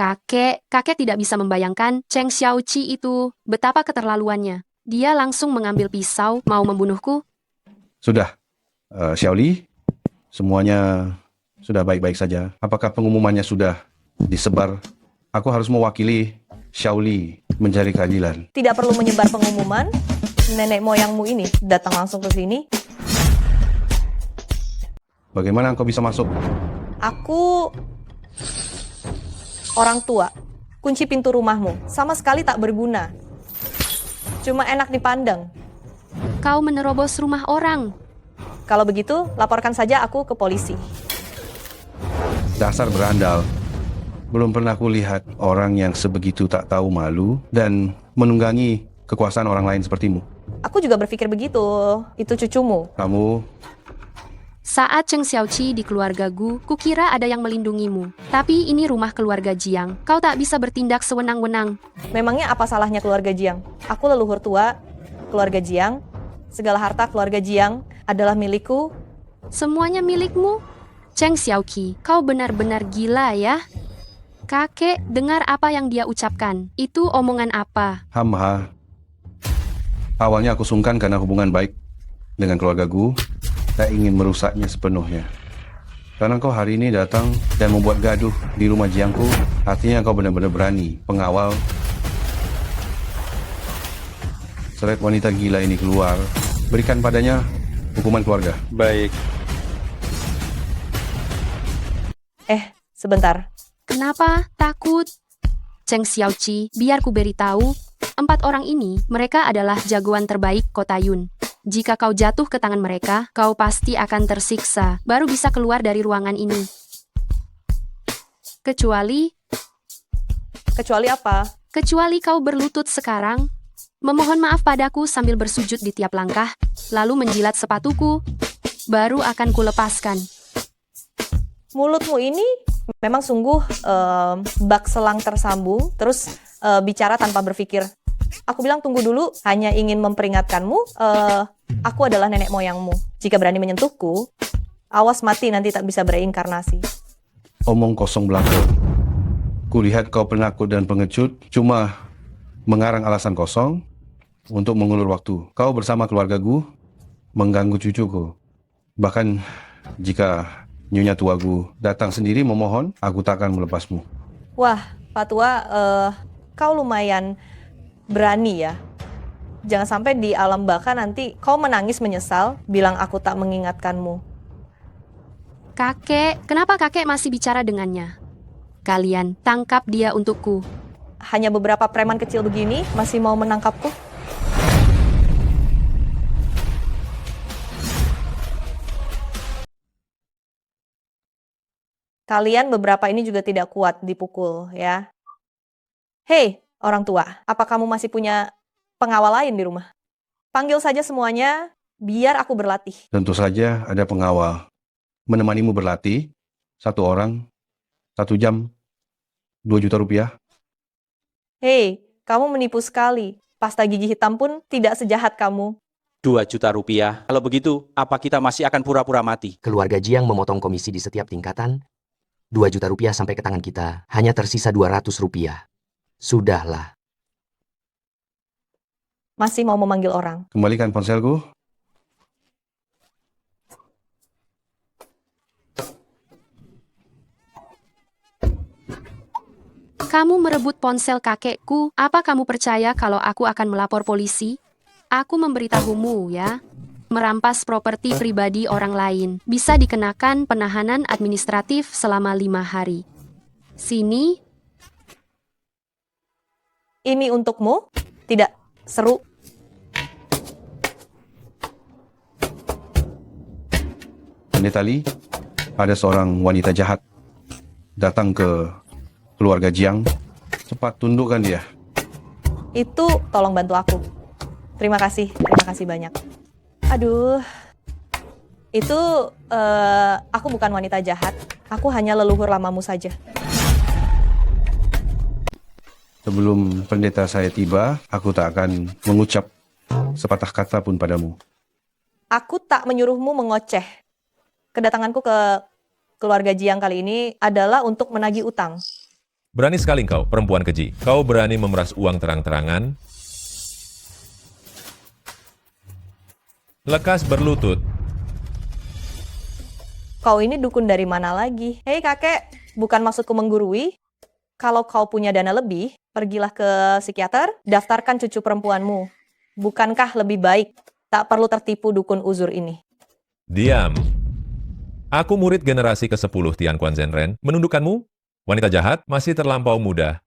Kakek tidak bisa membayangkan Cheng Xiaoqi itu betapa keterlaluannya. Dia langsung mengambil pisau, mau membunuhku. Sudah, Xiaoli, semuanya sudah baik-baik saja. Apakah pengumumannya sudah disebar? Aku harus mewakili Xiaoli mencari keadilan. Tidak perlu menyebar pengumuman. Nenek moyangmu ini datang langsung ke sini. Bagaimana engkau bisa masuk? Aku orang tua. Kunci pintu rumahmu sama sekali tak berguna. Cuma enak dipandang. Kau menerobos rumah orang. Kalau begitu, laporkan saja aku ke polisi. Dasar berandal. Belum pernah kulihat orang yang sebegitu tak tahu malu dan menunggangi kekuasaan orang lain sepertimu. Aku juga berpikir begitu. Itu cucumu. Kamu Saat Cheng Xiaoqi di keluarga Gu, kukira ada yang melindungimu. Tapi ini rumah keluarga Jiang. Kau tak bisa bertindak sewenang-wenang. Memangnya apa salahnya keluarga Jiang? Aku leluhur tua, keluarga Jiang. Segala harta keluarga Jiang adalah milikku. Semuanya milikmu? Cheng Xiaoqi, kau benar-benar gila ya? Kakek, dengar apa yang dia ucapkan. Itu omongan apa? Hamha. Awalnya aku sungkan karena hubungan baik dengan keluarga Gu. Tak ingin merusaknya sepenuhnya. Karena kau hari ini datang dan membuat gaduh di rumah Jiangku, artinya kau benar-benar berani. Pengawal seret wanita gila ini keluar, berikan padanya hukuman keluarga. Baik. Sebentar. Kenapa? Takut? Cheng Xiaoqi, biar ku beritahu. 4 orang ini, mereka adalah jagoan terbaik kota Yun. Jika kau jatuh ke tangan mereka, kau pasti akan tersiksa, baru bisa keluar dari ruangan ini. Kecuali apa? Kecuali kau berlutut sekarang, memohon maaf padaku sambil bersujud di tiap langkah, lalu menjilat sepatuku, baru akan kulepaskan. Mulutmu ini memang sungguh bak selang tersambung, terus bicara tanpa berpikir. Aku bilang tunggu dulu, hanya ingin memperingatkanmu, aku adalah nenek moyangmu. Jika berani menyentuhku, awas mati nanti tak bisa bereinkarnasi. Omong kosong belaka. Kulihat kau penakut dan pengecut, cuma mengarang alasan kosong untuk mengulur waktu. Kau bersama keluarga Gu mengganggu cucuku. Bahkan jika Nyonya Tua Gu datang sendiri memohon, aku takkan melepasmu. Wah, Pak Tua, kau lumayan berani ya. Jangan sampai di alam baka nanti kau menangis menyesal, bilang aku tak mengingatkanmu. Kakek, kenapa kakek masih bicara dengannya? Kalian, tangkap dia untukku. Hanya beberapa preman kecil begini masih mau menangkapku? Kalian beberapa ini juga tidak kuat dipukul ya. Hei, orang tua, apa kamu masih punya pengawal lain di rumah? Panggil saja semuanya, biar aku berlatih. Tentu saja ada pengawal. Menemanimu berlatih, 1 orang, 1 jam, 2 juta rupiah. Hei, kamu menipu sekali. Pasta gigi hitam pun tidak sejahat kamu. 2 juta rupiah. Kalau begitu, apa kita masih akan pura-pura mati? Keluarga Jiang memotong komisi di setiap tingkatan. 2 juta rupiah sampai ke tangan kita. Hanya tersisa 200 rupiah. Sudahlah. Masih mau memanggil orang. Kembalikan ponselku. Kamu merebut ponsel kakekku. Apa kamu percaya kalau aku akan melapor polisi? Aku memberitahumu ya. Merampas properti pribadi orang lain bisa dikenakan penahanan administratif selama 5 hari. Sini, Ini untukmu. Tidak seru. Pendeta Lee, ada seorang wanita jahat datang ke keluarga Jiang. Cepat tundukkan dia. Itu tolong bantu aku. Terima kasih banyak. Aduh, itu aku bukan wanita jahat. Aku hanya leluhur lamamu saja. Sebelum pendeta saya tiba, aku tak akan mengucap sepatah kata pun padamu. Aku tak menyuruhmu mengoceh. Kedatanganku ke keluarga Jiang kali ini adalah untuk menagih utang. Berani sekali engkau, perempuan keji. Kau berani memeras uang terang-terangan. Lekas berlutut. Kau ini dukun dari mana lagi? Hei kakek, bukan maksudku menggurui. Kalau kau punya dana lebih, pergilah ke psikiater, daftarkan cucu perempuanmu. Bukankah lebih baik tak perlu tertipu dukun uzur ini? Diam. Aku murid generasi ke-10 Tian Kuan Zhenren. Menundukkanmu? Wanita jahat masih terlampau muda.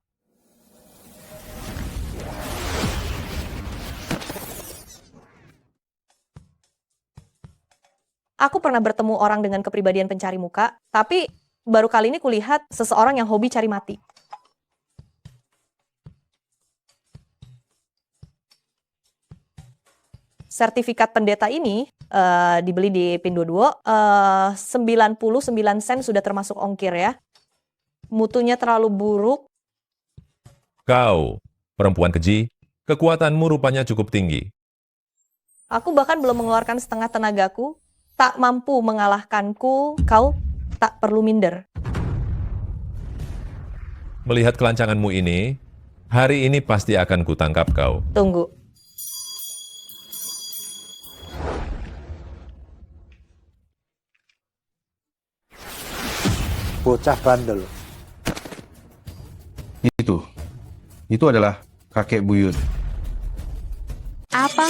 Aku pernah bertemu orang dengan kepribadian pencari muka, tapi baru kali ini kulihat seseorang yang hobi cari mati. Sertifikat pendeta ini dibeli di Pinduoduo, 99 sen sudah termasuk ongkir ya. Mutunya terlalu buruk. Kau, perempuan keji, kekuatanmu rupanya cukup tinggi. Aku bahkan belum mengeluarkan setengah tenagaku, tak mampu mengalahkanku, kau tak perlu minder. Melihat kelancanganmu ini, hari ini pasti akan kutangkap kau. Tunggu. Bocah bandel. Itu adalah kakek buyut. apa?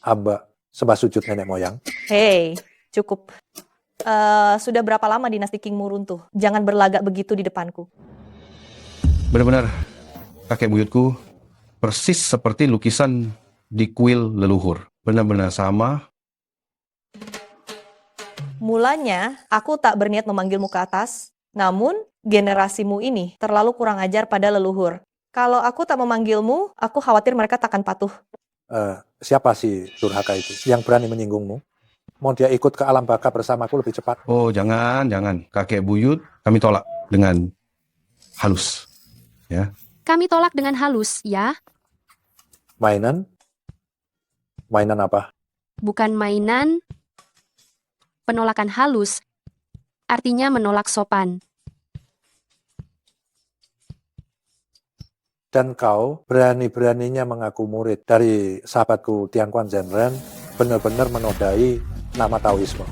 Hamba sembah sujud nenek moyang. Hei, cukup. Sudah berapa lama dinasti Qingmu runtuh? Jangan berlagak begitu di depanku. Benar-benar, kakek buyutku persis seperti lukisan di kuil leluhur. Benar-benar sama. Mulanya, aku tak berniat memanggilmu ke atas, namun generasimu ini terlalu kurang ajar pada leluhur. Kalau aku tak memanggilmu, aku khawatir mereka takkan patuh. Siapa si durhaka itu yang berani menyinggungmu? Mau dia ikut ke alam baka bersamaku lebih cepat? Oh, jangan. Kakek buyut kami tolak dengan halus. Ya. Kami tolak dengan halus, ya. Mainan? Mainan apa? Bukan mainan. Penolakan halus artinya menolak sopan. Dan kau berani-beraninya mengaku murid dari sahabatku Tian Kuan Zhenren, benar-benar menodai nama Taoisme.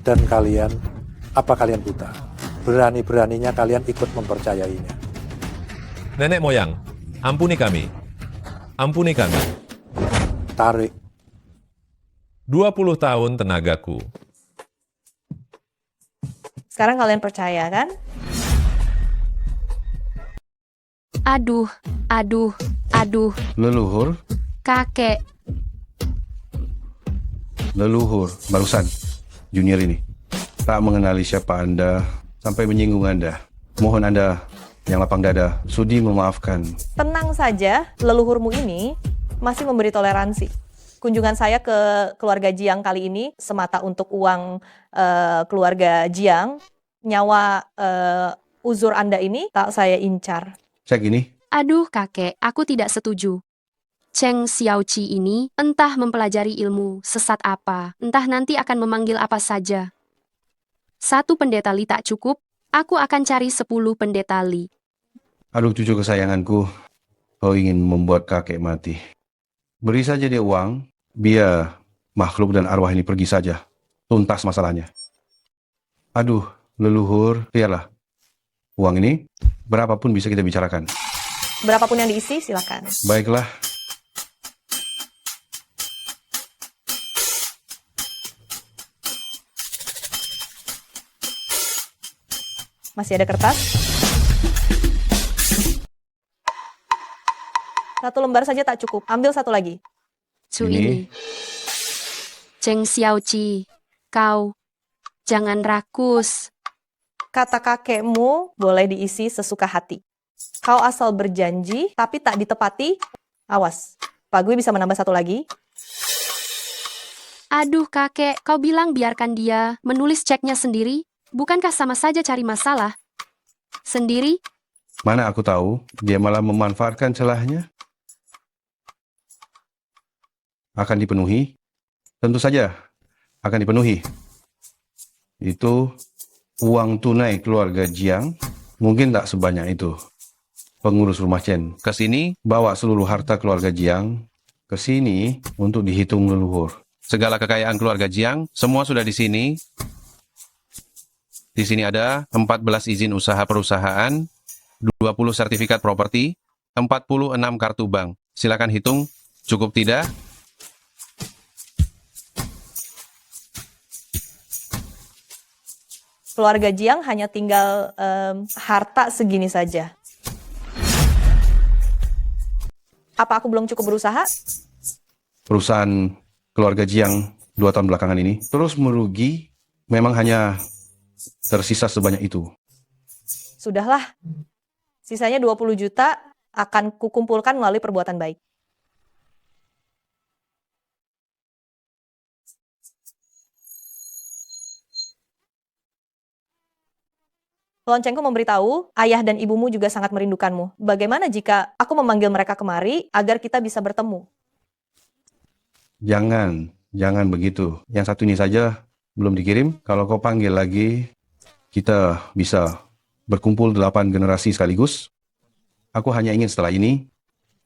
Dan kalian, apa kalian buta? Berani-beraninya kalian ikut mempercayainya. Nenek moyang, ampuni kami. Ampuni kami. Tarik. 20 tahun tenagaku. Sekarang kalian percaya kan? Aduh. Leluhur, Kakek. leluhur, barusan. Junior ini. Tak mengenali siapa Anda, sampai menyinggung Anda. Mohon Anda yang lapang dada, sudi memaafkan. Tenang saja, leluhurmu ini masih memberi toleransi. Kunjungan saya ke keluarga Jiang kali ini semata untuk uang keluarga Jiang. Nyawa uzur Anda ini tak saya incar. Cek ini. Aduh kakek, aku tidak setuju. Cheng Xiaoqi ini entah mempelajari ilmu sesat apa, entah nanti akan memanggil apa saja. 1 pendeta Li tak cukup, aku akan cari 10 pendeta Li. Aduh cucu kesayanganku, kau ingin membuat kakek mati. Beri saja dia uang, biar makhluk dan arwah ini pergi saja. Tuntas masalahnya. Aduh, leluhur, lihatlah. Uang ini, berapapun bisa kita bicarakan. Berapapun yang diisi, silakan. Baiklah. Masih ada kertas? Satu lembar saja tak cukup. Ambil satu lagi. Cu ini. Cheng Xiaoqi, kau jangan rakus. Kata kakekmu boleh diisi sesuka hati. Kau asal berjanji, tapi tak ditepati, awas. Pak Gui bisa menambah satu lagi. Aduh kakek, kau bilang biarkan dia menulis ceknya sendiri? Bukankah sama saja cari masalah? Sendiri? Mana aku tahu, dia malah memanfaatkan celahnya. Akan dipenuhi? Tentu saja, akan dipenuhi. Itu uang tunai keluarga Jiang, mungkin tak sebanyak itu. Pengurus rumah Chen ke sini bawa seluruh harta keluarga Jiang ke sini untuk dihitung leluhur. Segala kekayaan keluarga Jiang semua sudah di sini. Di sini ada 14 izin usaha perusahaan, 20 sertifikat properti, 46 kartu bank. Silakan hitung, cukup tidak? Keluarga Jiang hanya tinggal harta segini saja. Apa aku belum cukup berusaha? Perusahaan keluarga Jiang 2 tahun belakangan ini terus merugi, memang hanya tersisa sebanyak itu. Sudahlah. Sisanya 20 juta akan kukumpulkan melalui perbuatan baik. Loncengku memberitahu, ayah dan ibumu juga sangat merindukanmu. Bagaimana jika aku memanggil mereka kemari agar kita bisa bertemu? Jangan begitu. Yang satu ini saja belum dikirim. Kalau kau panggil lagi, kita bisa berkumpul 8 generasi sekaligus. Aku hanya ingin setelah ini,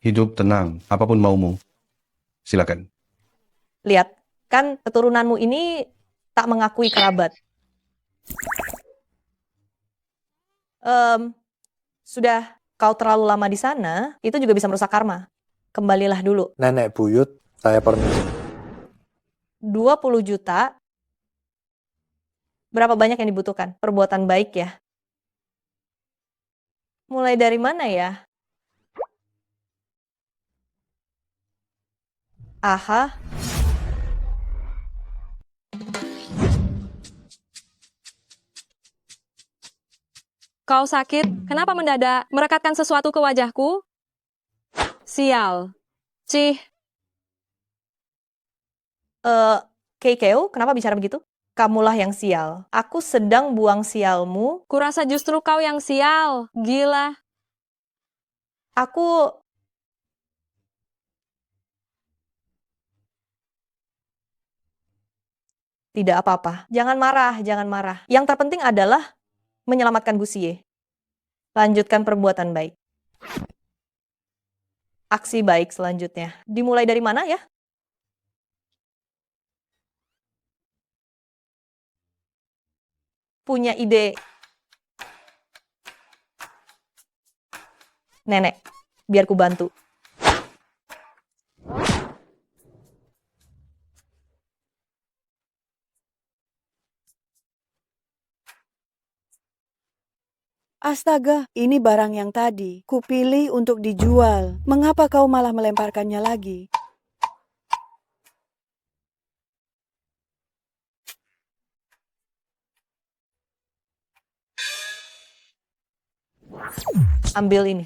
hidup tenang, apapun maumu. Silakan. Lihat, kan keturunanmu ini tak mengakui kerabat. Sudah kau terlalu lama di sana, itu juga bisa merusak karma. Kembalilah dulu. Nenek buyut, saya permisi. 20 juta. Berapa banyak yang dibutuhkan? Perbuatan baik ya. Mulai dari mana ya? Aha. Kau sakit? Kenapa mendadak merekatkan sesuatu ke wajahku? Sial. Cih. Keikeo, kenapa bicara begitu? Kamulah yang sial. Aku sedang buang sialmu. Kurasa justru kau yang sial. Gila. Aku... Tidak apa-apa. Jangan marah, jangan marah. Yang terpenting adalah menyelamatkan Gusie. Lanjutkan perbuatan baik. Aksi baik selanjutnya. Dimulai dari mana ya? Punya ide. Nenek, biar ku bantu. Astaga, ini barang yang tadi kupilih untuk dijual. Mengapa kau malah melemparkannya lagi? Ambil ini.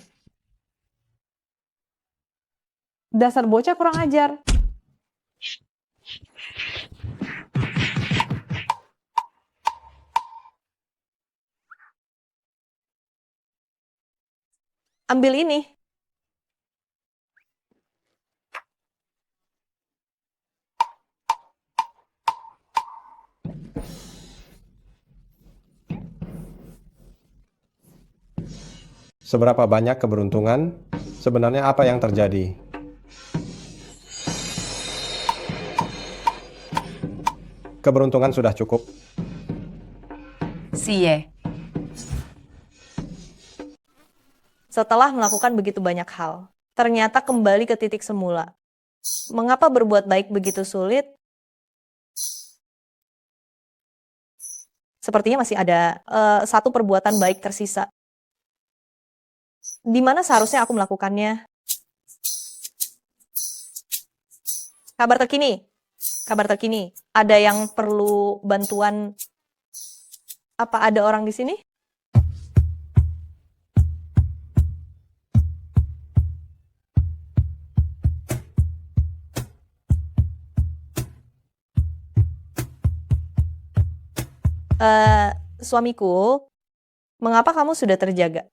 Dasar bocah kurang ajar. Ambil ini. Seberapa banyak keberuntungan? Sebenarnya apa yang terjadi? Keberuntungan sudah cukup. Siye. Setelah melakukan begitu banyak hal, ternyata kembali ke titik semula. Mengapa berbuat baik begitu sulit? Sepertinya masih ada satu perbuatan baik tersisa. Di mana seharusnya aku melakukannya? Kabar terkini. Kabar terkini. Ada yang perlu bantuan? Apa ada orang di sini? Suamiku, mengapa kamu sudah terjaga?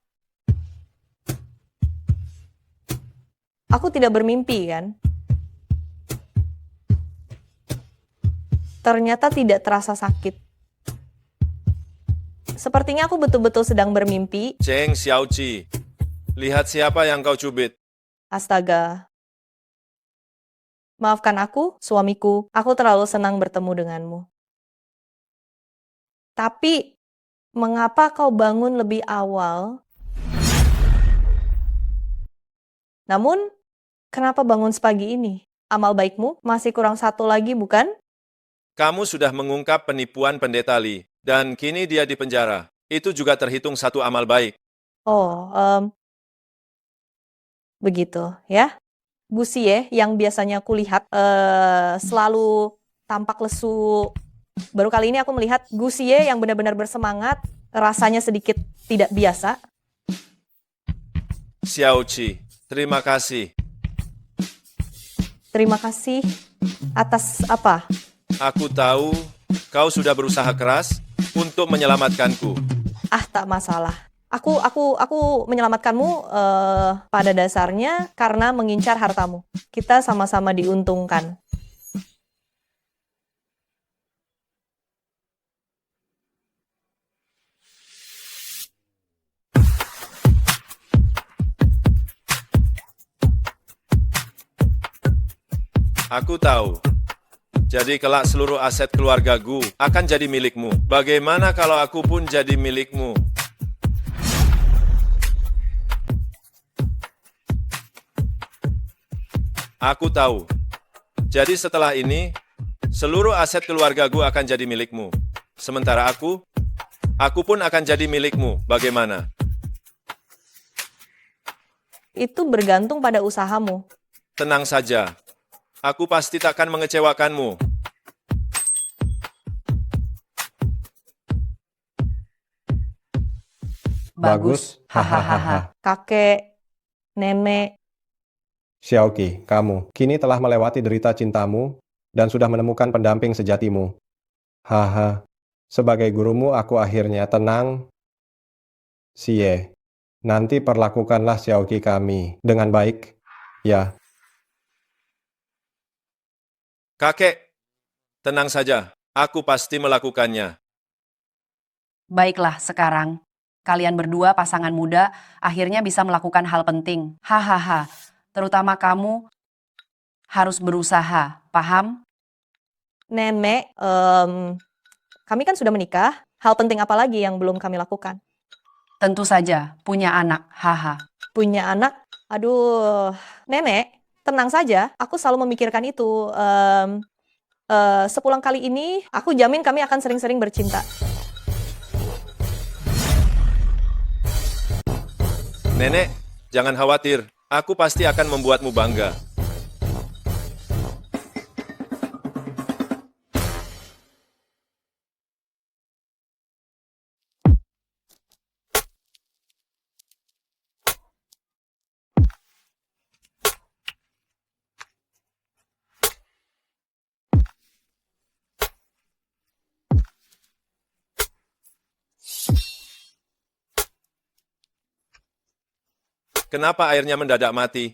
Aku tidak bermimpi, kan? Ternyata tidak terasa sakit. Sepertinya aku betul-betul sedang bermimpi. Cheng Xiaoqi, lihat siapa yang kau cubit. Astaga. Maafkan aku, suamiku. Aku terlalu senang bertemu denganmu. Tapi, mengapa kau bangun lebih awal? Namun, kenapa bangun sepagi ini? Amal baikmu masih kurang satu lagi, bukan? Kamu sudah mengungkap penipuan pendeta Li, dan kini dia di penjara. Itu juga terhitung satu amal baik. Oh, begitu ya. Bu Xie yang biasanya kulihat selalu tampak lesu. Baru kali ini aku melihat Gu Xie yang benar-benar bersemangat, rasanya sedikit tidak biasa. Xiaoqi, terima kasih. Terima kasih atas apa? Aku tahu kau sudah berusaha keras untuk menyelamatkanku. Tak masalah. Aku menyelamatkanmu pada dasarnya karena mengincar hartamu. Kita sama-sama diuntungkan. Aku tahu. Jadi kelak seluruh aset keluarga Gu akan jadi milikmu. Bagaimana kalau aku pun jadi milikmu? Aku tahu. Jadi setelah ini, seluruh aset keluarga Gu akan jadi milikmu. Sementara aku pun akan jadi milikmu. Bagaimana? Itu bergantung pada usahamu. Tenang saja. Aku pasti takkan mengecewakanmu. Bagus. Hahaha. Kakek, nenek, Xiaoqi, kamu kini telah melewati derita cintamu dan sudah menemukan pendamping sejatimu. Haha. Sebagai gurumu, aku akhirnya tenang. Xie, nanti perlakukanlah Xiaoqi kami dengan baik. Ya. Kakek, tenang saja. Aku pasti melakukannya. Baiklah, sekarang kalian berdua pasangan muda akhirnya bisa melakukan hal penting. Hahaha. Terutama kamu harus berusaha, paham? nenek, kami kan sudah menikah. Hal penting apa lagi yang belum kami lakukan? Tentu saja, punya anak, haha. Punya anak? Aduh, nenek, tenang saja. Aku selalu memikirkan itu. Sepulang kali ini, aku jamin kami akan sering-sering bercinta. Nenek, jangan khawatir. Aku pasti akan membuatmu bangga. Kenapa airnya mendadak mati?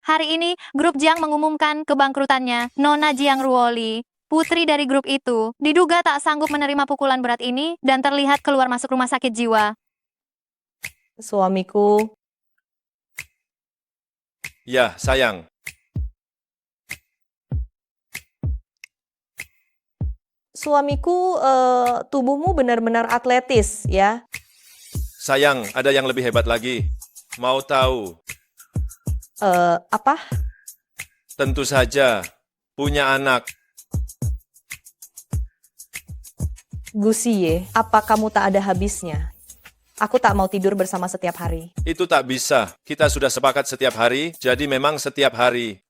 Hari ini, grup Jiang mengumumkan kebangkrutannya. Nona Jiang Ruoli, putri dari grup itu, diduga tak sanggup menerima pukulan berat ini dan terlihat keluar masuk rumah sakit jiwa. Suamiku, Ya, sayang. suamiku, tubuhmu benar-benar atletis, ya. Sayang, ada yang lebih hebat lagi. Mau tahu? Apa? Tentu saja, punya anak. Gusie, apa kamu tak ada habisnya? Aku tak mau tidur bersama setiap hari. Itu tak bisa. Kita sudah sepakat setiap hari, jadi memang setiap hari.